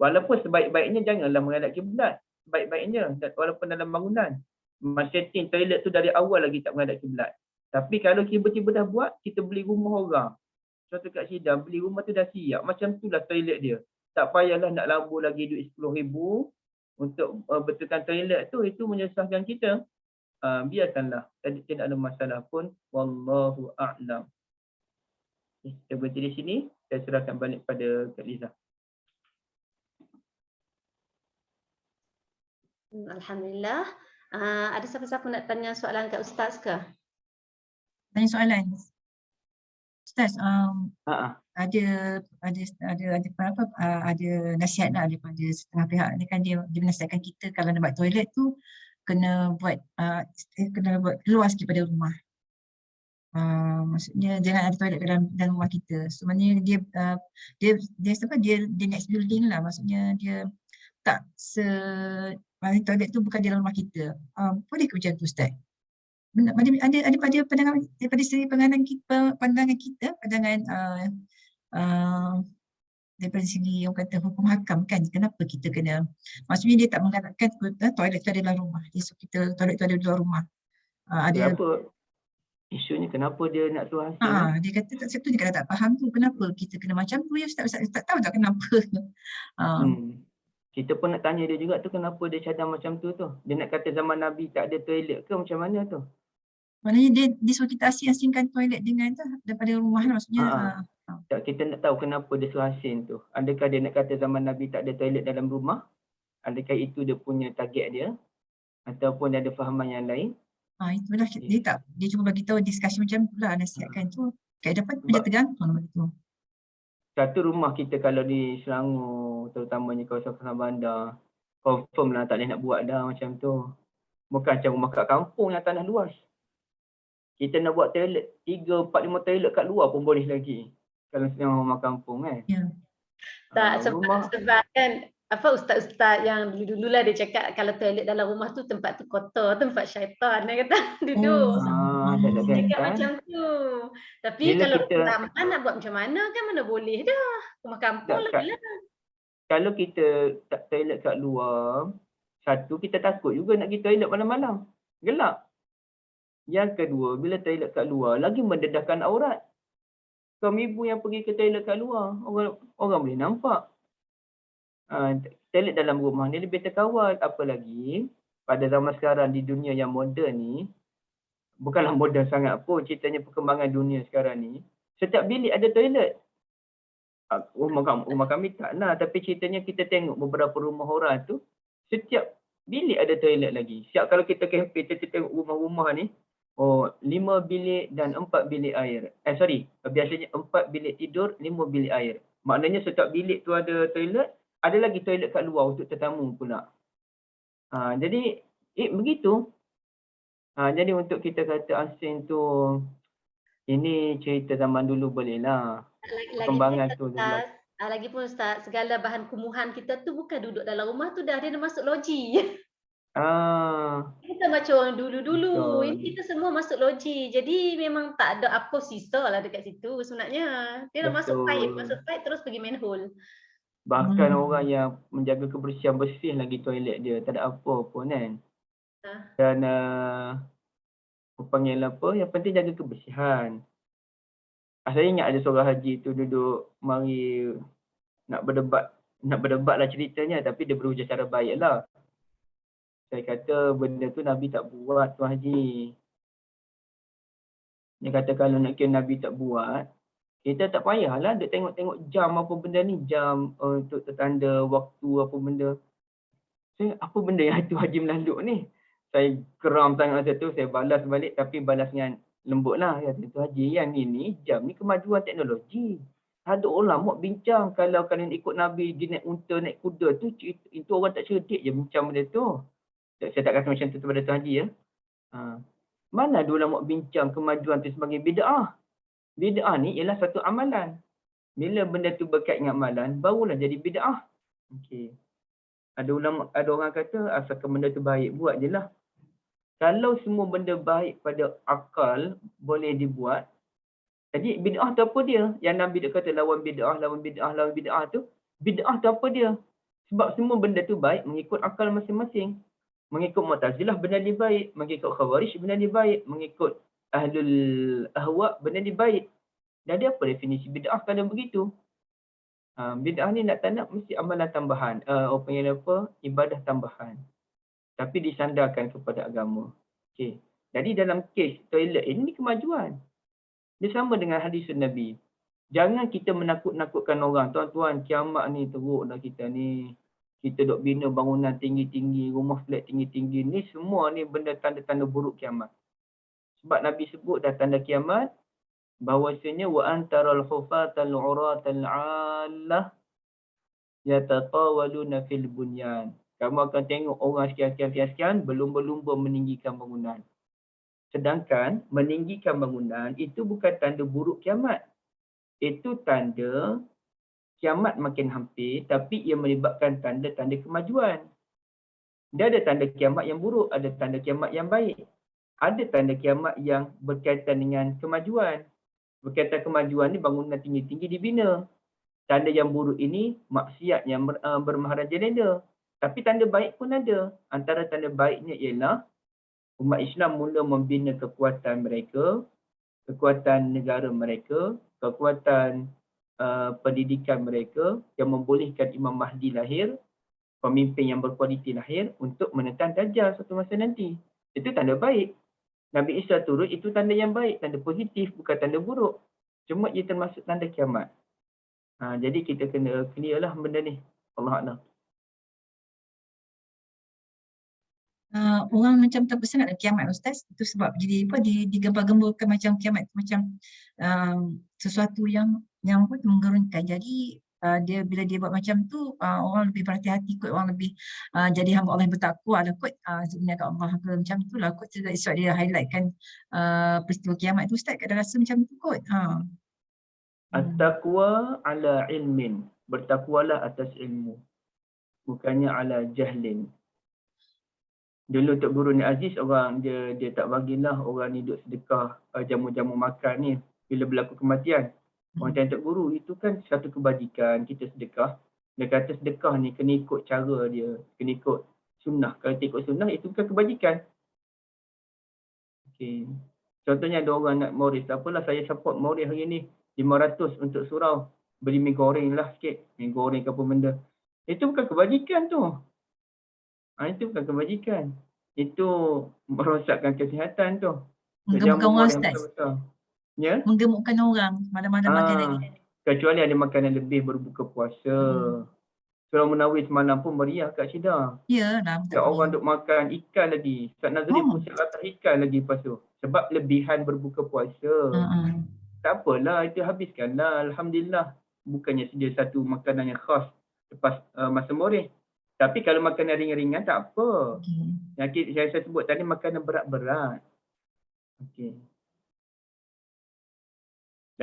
Speaker 3: Walaupun sebaik-baiknya janganlah menghadap kiblat. Sebaik-baiknya walaupun dalam bangunan. Setting toilet tu dari awal lagi tak menghadap kiblat. Tapi kalau tiba-tiba dah buat, kita beli rumah orang. Contoh kat Syedah, beli rumah tu dah siap. Macam itulah toilet dia. Tak payahlah nak labur lagi duit RM10,000 untuk betulkan toilet tu. Itu menyusahkan kita. Biarkanlah. Tidak ada masalah pun. Wallahu a'lam. Kita berhenti di sini. Saya serahkan balik pada Kak Liza.
Speaker 2: Alhamdulillah. Ada siapa-siapa nak tanya soalan kat Ustaz ke?
Speaker 1: Tanya soalan. Ustaz, ada nasihat lah daripada setengah pihak ni kan, dia menasihatkan kita kalau nak buat toilet tu kena buat keluar sikit pada rumah. Maksudnya jangan ada toilet dalam rumah kita. Sebenarnya dia next building lah, maksudnya dia tak toilet tu bukan di dalam rumah kita. Boleh ke macam tu, Ustaz? Ada pada pandangan daripada segi pandangan kita, daripada segi orang kata hukum hakam kan, kenapa kita kena, maksudnya dia tak menggalakkan toilet tu ada dalam rumah, dia suruh kita toilet tu ada di luar rumah.
Speaker 3: Kenapa? Isunya kenapa dia nak suruh hasil?
Speaker 1: Dia kata satu dia kata tak faham tu, kenapa kita kena macam tu ya Ustaz, tak tahu tak kenapa.
Speaker 3: Kita pun nak tanya dia juga tu, kenapa dia cadang macam tu tu. Dia nak kata zaman Nabi tak ada toilet ke macam mana tu?
Speaker 1: Maknanya dia suruh kita asing-asingkan toilet dengan daripada rumah lah, maksudnya.
Speaker 3: Tak, kita nak tahu kenapa dia suruh asing tu. Adakah dia nak kata zaman Nabi tak ada toilet dalam rumah? Adakah itu dia punya target dia? Ataupun dia ada fahaman yang lain?
Speaker 1: Itulah dia cuba bagi tahu diskusi macam tu lah, nasihatkan tu. Kayak dapat dia tergantung bagi tu.
Speaker 3: Satu rumah kita kalau di Selangor, terutamanya kawasan bandar, confirm lah tak boleh nak buat dah macam tu. Bukan macam rumah kat kampung yang tanah luas. Kita nak buat toilet, 3, 4, 5 toilet kat luar pun boleh lagi. Kalau sedang rumah kampung kan.
Speaker 1: Ya.
Speaker 2: Tak, sebab kan ustaz-ustaz yang dulu-dululah dia cakap kalau toilet dalam rumah tu tempat tu kotor, tempat syaitan, dia kata duduk. Cakap macam tu. Tapi bila kalau ramai nak buat macam mana kan, mana boleh dah. Rumah kampung lah.
Speaker 3: Kalau kita tak toilet kat luar, satu kita takut juga nak pergi toilet malam-malam. Gelap. Yang kedua, bila toilet kat luar lagi mendedahkan aurat. Kaum ibu yang pergi ke toilet kat luar, orang boleh nampak. Toilet dalam rumah ni lebih terkawal. Apalagi pada zaman sekarang di dunia yang moden ni, bukanlah moden sangat pun, ceritanya perkembangan dunia sekarang ni, setiap bilik ada toilet. Rumah kami tak nak, tapi ceritanya kita tengok beberapa rumah orang tu, setiap bilik ada toilet lagi. Siap kalau kita campaign, kita tengok rumah-rumah ni, 5 bilik dan 4 bilik air. Biasanya 4 bilik tidur, 5 bilik air. Maknanya setiap bilik tu ada toilet, ada lagi toilet kat luar untuk tetamu pula. Jadi begitu. Jadi untuk kita kata asing tu, ini cerita zaman dulu boleh lah. Perkembangan tu dulu.
Speaker 2: Lagipun Ustaz, segala bahan kumuhan kita tu bukan duduk dalam rumah tu dah, dia masuk loji. Kita macam orang dulu-dulu. Ini kita semua masuk loji. Jadi memang tak ada apa sisa lah dekat situ sebenarnya. Dia dah masuk pipe terus pergi manhole.
Speaker 3: Bahkan orang yang menjaga kebersihan bersih lagi toilet dia, tak ada apa pun kan. Dan panggil apa, yang penting jaga kebersihan. Saya ingat ada seorang haji tu duduk mari nak berdebat lah ceritanya, tapi dia berujar cara baik lah. Saya kata benda tu Nabi tak buat, Tuan Haji. Dia kata kalau nak kira Nabi tak buat, kita tak payahlah duk tengok-tengok jam apa benda ni, jam untuk tertanda waktu apa benda. Saya apa benda yang Tuan Haji melaluk ni? Saya geram sangat masa tu, saya balas balik, tapi balas dengan lembut lah. Ya, Tuan Haji, yang ini jam ni kemajuan teknologi. Ada orang mau bincang kalau kalian ikut Nabi dia naik unta, naik kuda tu, itu orang tak cerdik je bincang benda tu. Saya tak kata macam tu kepada Tuan Haji ya. Mana ada orang mau bincang kemajuan tu sebagai bid'ah. Bid'ah ni ialah satu amalan. Bila benda tu berkait dengan amalan, barulah jadi bid'ah. Okey. Ada orang kata asalkan benda tu baik, buat je lah. Kalau semua benda baik pada akal boleh dibuat, jadi bid'ah tu apa dia? Yang Nabi dia kata lawan bid'ah, lawan bid'ah, lawan bid'ah tu. Bid'ah tu apa dia? Sebab semua benda tu baik mengikut akal masing-masing. Mengikut Mu'tazilah benda ni baik, mengikut Khawarij benda ni baik, mengikut Ahlul Ahwa benda ni baik. Jadi apa definisi bid'ah kalau begitu? Bid'ah ni nak tak nak mesti amalan tambahan, ibadah tambahan. Tapi disandarkan kepada agama. Okey. Jadi dalam kes toilet ini kemajuan. Dia sama dengan hadis Nabi. Jangan kita menakut-nakutkan orang. Tuan-tuan, kiamat ni teruk dah kita ni. Kita duk bina bangunan tinggi-tinggi, rumah flat tinggi-tinggi. Ni semua ni benda tanda-tanda buruk kiamat. Sebab Nabi sebut dah tanda kiamat, bahawasanya wa antaral hufatal uratal 'allah yatatawaluna fil bunyan. Kamu akan tengok orang sekian berlumba-lumba meninggikan bangunan. Sedangkan meninggikan bangunan itu bukan tanda buruk kiamat. Itu tanda kiamat makin hampir, tapi ia melibatkan tanda-tanda kemajuan. Dia ada tanda kiamat yang buruk, ada tanda kiamat yang baik. Ada tanda kiamat yang berkaitan dengan kemajuan. Berkaitan kemajuan ni bangunan tinggi-tinggi dibina. Tanda yang buruk ini maksiat yang bermaharajalela. Tapi tanda baik pun ada. Antara tanda baiknya ialah umat Islam mula membina kekuatan mereka, kekuatan negara mereka, kekuatan pendidikan mereka yang membolehkan Imam Mahdi lahir, pemimpin yang berkualiti lahir untuk menekan Dajjal suatu masa nanti. Itu tanda baik. Nabi Isa turun itu tanda yang baik, tanda positif, bukan tanda buruk. Cuma ia termasuk tanda kiamat. Jadi kita kena clear lah benda ni. Allah Akbar.
Speaker 1: Orang macam tak bersengat dalam kiamat Ustaz. Itu sebab jadi apa digembar-gemburkan macam kiamat macam sesuatu yang menggerunkan. Jadi dia bila dia buat macam tu orang lebih berhati-hati kot, orang lebih jadi hamba Allah yang bertakwa lah kot, sebenarnya kat Allah ke macam tu lah kot. Sebab dia highlightkan peristiwa kiamat tu Ustaz, ada rasa macam tu kot.
Speaker 3: At-taqwa ala ilmin. Bertakwalah atas ilmu. Bukannya ala jahlin. Dulu Tok Guru Ni Aziz, orang dia tak bagilah orang ni duduk sedekah jamu-jamu makan ni bila berlaku kematian. Orang tanya Tok Guru, itu kan satu kebajikan kita sedekah. Dia kata sedekah ni kena ikut cara dia, kena ikut sunnah. Kalau tak ikut sunnah itu bukan kebajikan. Okey. Contohnya ada orang nak moris, apalah saya support moris hari ni 500 untuk surau. Beli mi goreng lah sikit, mi goreng ke apa benda. Itu bukan kebajikan tu. Itu bukan kebajikan. Itu merosakkan kesihatan tu.
Speaker 1: Menggemukkan orang Ustaz.
Speaker 3: Ya?
Speaker 1: Menggemukkan orang malam-malam makan lagi.
Speaker 3: Kecuali ada makanan lebih berbuka puasa. Surau Munawir semalam pun meriah kat Syeda.
Speaker 1: Ya,
Speaker 3: orang duk makan ikan lagi. Ustaz Nazri pun siap atas ikan lagi lepas tu. Sebab lebihan berbuka puasa. Tak apalah, itu habiskanlah. Alhamdulillah. Bukannya sedia satu makanan yang khas lepas masa morih. Tapi kalau makanan ringan-ringan tak apa. Yang saya sebut tadi makanan berat-berat. Okey.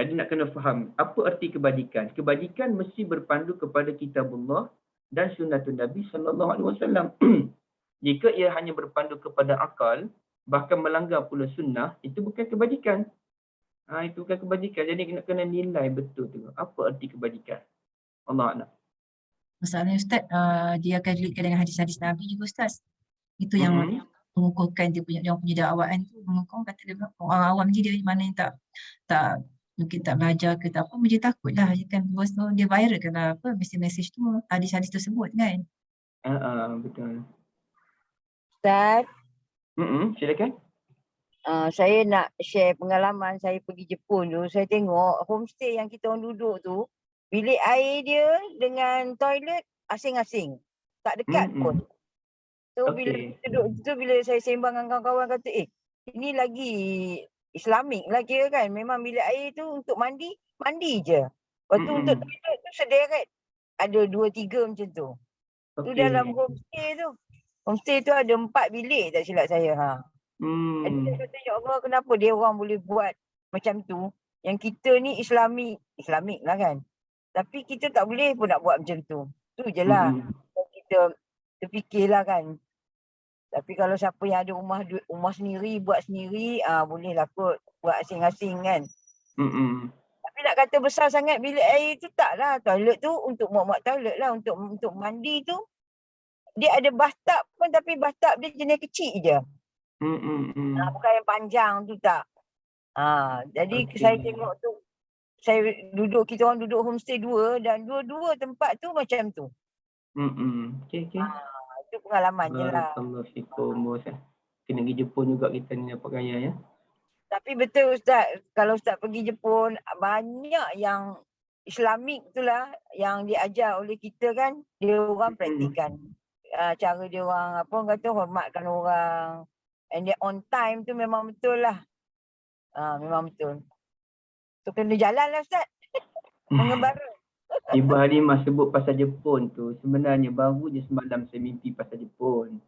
Speaker 3: Jadi nak kena faham, apa erti kebajikan? Kebajikan mesti berpandu kepada kitabullah dan sunnatun Nabi SAW. Jika ia hanya berpandu kepada akal, bahkan melanggar pula sunnah, itu bukan kebajikan. Itu bukan kebajikan. Jadi kena nilai betul tu. Apa erti kebajikan? Allah Akbar.
Speaker 1: Masalahnya Ustaz, dia akan relate dengan hadis-hadis Nabi juga Ustaz. Itu yang mengukuhkan dia punya dakwaan tu. Mengukuhkan kata dia orang awam je dia mana yang tak mungkin tak belajar ke tak apa, dia takut lah. Dia kan dia viral kan apa mesej tu, hadis-hadis tersebut kan.
Speaker 3: Betul.
Speaker 4: Ustaz,
Speaker 3: Silakan.
Speaker 4: Saya nak share pengalaman saya pergi Jepun tu. Saya tengok homestay yang kita orang duduk tu, bilik air dia dengan toilet asing-asing. Tak dekat pun. So bila duduk situ, bila saya sembang dengan kawan-kawan kata, ini lagi Islamik lah kira kan. Memang bilik air tu untuk mandi je. Lepas tu untuk toilet tu sederet. Ada 2-3 macam tu. Tu dalam homestay tu. Homestay tu ada 4 bilik tak silap saya. Jadi saya kata, ya Allah, kenapa dia orang boleh buat macam tu? Yang kita ni Islamik lah kan. Tapi kita tak boleh pun nak buat macam tu. Tu je lah. Kita terfikirlah kan. Tapi kalau siapa yang ada rumah sendiri, buat sendiri, bolehlah kot buat asing-asing kan. Tapi nak kata besar sangat bilik air tu taklah. Toilet tu untuk muat-muat toilet lah. Untuk mandi tu, dia ada bathtub pun tapi bathtub dia jenis kecil je. Bukan yang panjang tu tak. Jadi saya tengok tu, kita orang duduk homestay 2 dan dua-dua tempat tu macam tu.
Speaker 3: Okey.
Speaker 4: Itu pengalaman je lah.
Speaker 3: Kena pergi Jepun juga kita ni dapat gaya ya.
Speaker 4: Tapi betul Ustaz, kalau Ustaz pergi Jepun, banyak yang Islamik tu lah yang diajar oleh kita kan, dia orang praktikan. Cara dia orang hormatkan orang. And dia on time tu memang betul lah. Memang betul. Tu kena jalan lah Ustaz. Mengembara.
Speaker 3: Ibu Halimah sebut pasal Jepun tu, sebenarnya baru je semalam saya mimpi pasal Jepun.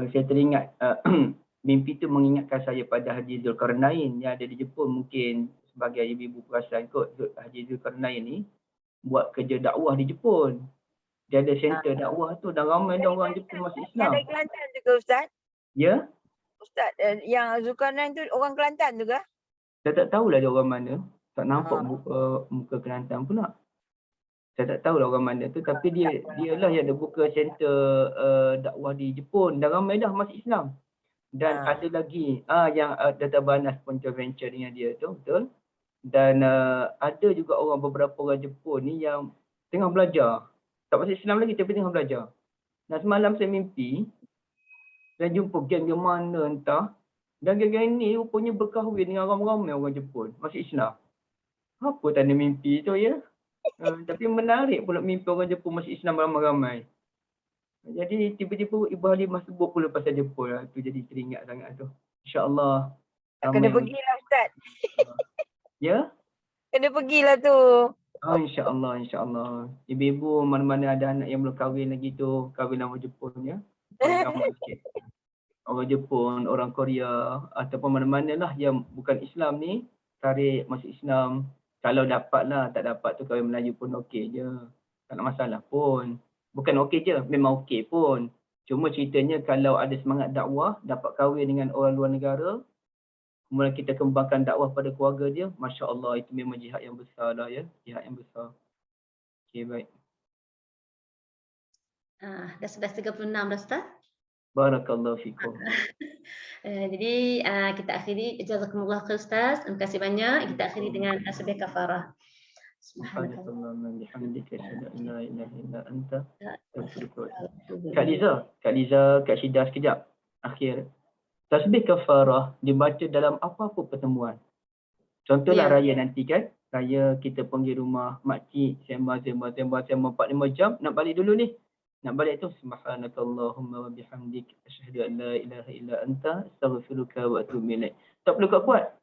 Speaker 3: Saya teringat mimpi tu mengingatkan saya pada Haji Zulkarnain yang ada di Jepun. Mungkin sebagai ibu-ibu perasan kot, Haji Zulkarnain ni buat kerja dakwah di Jepun. Dia ada center dakwah tu dan ramai dah orang Jepun masuk
Speaker 4: Yang
Speaker 3: Islam.
Speaker 4: dari Kelantan juga Ustaz?
Speaker 3: Ya?
Speaker 4: Ustaz, yang Zulkarnain tu orang Kelantan juga?
Speaker 3: Saya tak tahulah dia orang mana. Tak nampak muka Kelantan pula. Saya tak tahulah orang mana tu, tapi dia lah yang ada buka center dakwah di Jepun dan ramai dah masuk Islam. Dan ada lagi yang Data Banas pun joint venture dengan dia tu, betul. Dan ada juga beberapa orang Jepun ni yang tengah belajar. Tak masuk Islam lagi tapi tengah belajar. Dan semalam saya mimpi dan jumpa geng-geng mana entah. Dan geng-geng ni rupanya berkahwin dengan ramai-ramai orang Jepun masuk Islam. Apa tanda mimpi tu ya? Tapi menarik pula mimpi orang Jepun masuk Islam ramai-ramai. Jadi tiba-tiba Ibu Halimah sebut pula pasal Jepun lah. Tu jadi teringat sangat tu. InsyaAllah.
Speaker 4: Kena pergilah Ustaz.
Speaker 3: Ya?
Speaker 4: Kena pergilah tu.
Speaker 3: InsyaAllah, insyaAllah. Ibu-ibu mana-mana ada anak yang belum kahwin lagi tu, kahwin orang Jepun ya. Orang sikit. Orang Jepun, orang Korea ataupun mana-mana lah yang bukan Islam ni, tarik masuk Islam. Kalau dapat lah, tak dapat tu kahwin Melayu pun okey je. Tak ada masalah pun. Bukan okey je, memang okey pun. Cuma ceritanya kalau ada semangat dakwah, dapat kahwin dengan orang luar negara, kemudian kita kembangkan dakwah pada keluarga dia, Masya Allah itu memang jihad yang besar lah ya. Jihad yang besar. Okey, baik.
Speaker 2: Dah 11.36 dah Ustaz.
Speaker 3: Barakallahu fikum.
Speaker 2: Jadi kita akhiri, jazakumullah khair Ustaz. Terima kasih banyak. Kita akhiri dengan tasbih kafarah. Subhanallah.
Speaker 3: Kak Liza, Kak Syida sekejap. Akhir. Tasbih kafarah dibaca dalam apa-apa pertemuan. Contohlah raya nanti kan. Raya kita pergi rumah makcik, sembang 4-5 jam. Nak balik dulu ni. Nak balik tu subhanakallahumma wa bihamdik asyhadu an la ilaha illa anta astaghfiruka wa atubu ilaik. Tak perlu kuat-kuat.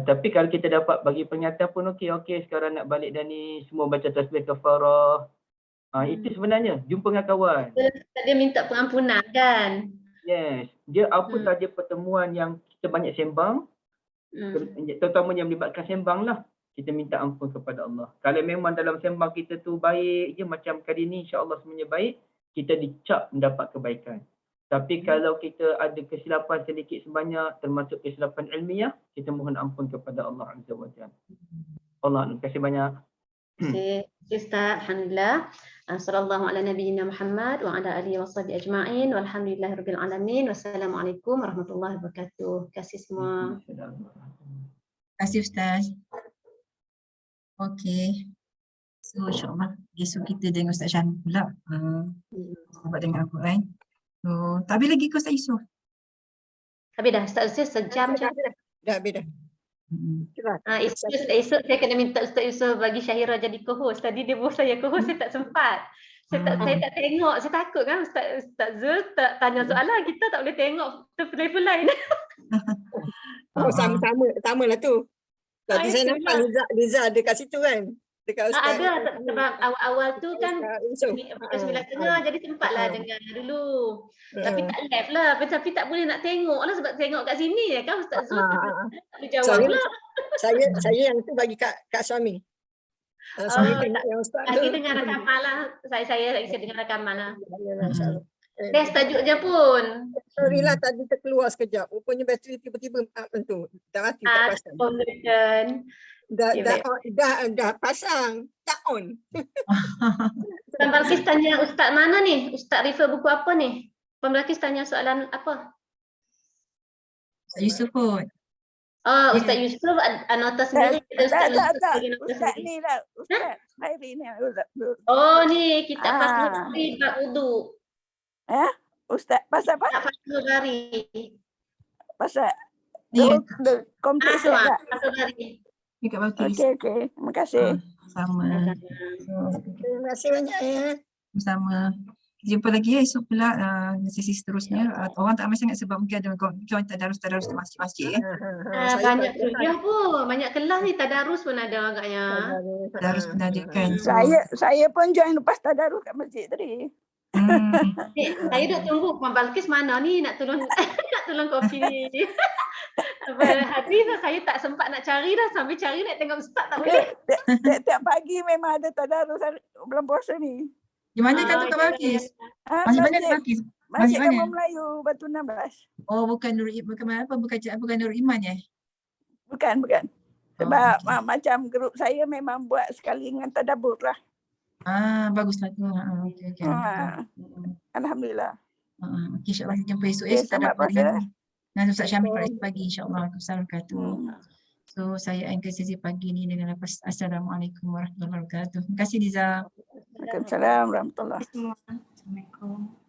Speaker 3: Tapi kalau kita dapat bagi peringatan pun okey sekarang nak balik dah ni, semua baca tasbih kafarah. Itu sebenarnya jumpa dengan kawan.
Speaker 2: Dia minta pengampunan kan?
Speaker 3: Yes. Dia apa saja pertemuan yang kita banyak sembang, terutamanya melibatkan sembang lah. Kita minta ampun kepada Allah. Kalau memang dalam sembang kita tu baik je macam kali ni, insya-Allah semuanya baik, kita dicap mendapat kebaikan. Tapi kalau kita ada kesilapan sedikit sebanyak termasuk kesilapan ilmiah, kita mohon ampun kepada Allah Azza wa Jalla. Allah, terima kasih banyak.
Speaker 2: Terima kasih Ustaz. Alhamdulillah. Sallallahu ala nabiyyina Muhammad wa ala alihi washabihi ajma'in. Walhamdulillahirabbil alamin. Wassalamualaikum warahmatullahi wabarakatuh. Terima kasih semua.
Speaker 1: Terima kasih Ustaz. Okey. So insyaAllah besok kita dengan Ustaz Syahmi pula. Sahabat dengan Al-Quran. So, tak habis lagi ke Ustaz Yusof?
Speaker 2: Habis dah Ustaz Yusof sejam je.
Speaker 4: Dah habis dah.
Speaker 2: Esok saya kena minta Ustaz Yusof bagi Syahira jadi co-host. Tadi dia bawa saya co-host, saya tak sempat. Saya tak tengok, saya takut kan Ustaz Zul tak tanya soalan, kita tak boleh tengok telefon lain.
Speaker 5: Sama lah tu. Tadi saya nampak Liza ada kat situ kan? Dekat Ustaz.
Speaker 2: Ada, sebab awal-awal tu kan pukul 9.30 jadi sempatlah dengar dulu. Tapi tak live lah, tapi tak boleh nak tengok lah sebab tengok kat sini ya kan Ustaz Zul. Tak boleh jawab pula.
Speaker 5: Saya yang tu bagi kat suami. Suami nak yang Ustaz tu.
Speaker 2: Lagi dengar rakaman lah. Saya lagi dengar rakaman lah. Best tajuk je pun.
Speaker 5: Sorry lah tadi terkeluar sekejap. Rupanya bateri tiba-tiba tu. Dah mati tak pasang. Dah pasang. Tak on.
Speaker 2: Tuan Balkis tanya Ustaz mana ni? Ustaz refer buku apa ni? Tuan Balkis tanya soalan apa?
Speaker 1: Ustaz Yusof pun.
Speaker 2: Ustaz Yusof nota sendiri.
Speaker 4: Ustaz ni lah. Ustaz Khairi ni.
Speaker 2: Oh ni kitab Fathul Bari bab wudu.
Speaker 4: Ustaz pasal apa?
Speaker 2: Fathul Bari.
Speaker 4: Pasal
Speaker 1: Ni
Speaker 4: kompleks tak?
Speaker 2: Fathul Bari.
Speaker 1: dekat Balkis.
Speaker 4: Okey. Terima kasih.
Speaker 1: Sama.
Speaker 5: Terima kasih banyak ya.
Speaker 1: Sama. Jumpa lagi ya esok pula sesi seterusnya. Orang tak ramai sangat sebab mungkin ada kawan tadarus di masjid-masjid ya.
Speaker 2: Banyak kuliah pun, banyak kelas ni, tadarus pun ada agaknya.
Speaker 1: Tadarus pun ada kan. So,
Speaker 6: Saya pun join lepas tadarus kat masjid tadi.
Speaker 2: Saya duk tunggu Puan Balkis mana ni nak tolong nak tolong kopi ni. Sampai habis saya tak sempat nak cari dah, sambil cari nak tengok ustaz tak boleh.
Speaker 6: Tiap pagi memang ada tadarus bulan puasa ni.
Speaker 1: di mana kan tu Kak Balkis? Masjid mana Kak Balkis?
Speaker 6: Masjid
Speaker 1: mana?
Speaker 6: Kampung Melayu, Batu 16.
Speaker 1: Oh bukan bukan Nur Iman ya?
Speaker 6: Bukan. Sebab macam grup saya memang buat sekali dengan tadabbur lah.
Speaker 1: Baguslah tu. Okey.
Speaker 6: Alhamdulillah.
Speaker 1: Okey, insya-Allah kita jumpa esok
Speaker 6: Okay, selamat puasa.
Speaker 1: Dengan Ustaz Syamil pada pagi insya-Allah. Assalamualaikum. So saya akan sesi pagi ni dengan lepas Assalamualaikum warahmatullahi wabarakatuh. Terima kasih Liza.
Speaker 6: Waalaikumsalam warahmatullahi wabarakatuh.
Speaker 1: Assalamualaikum.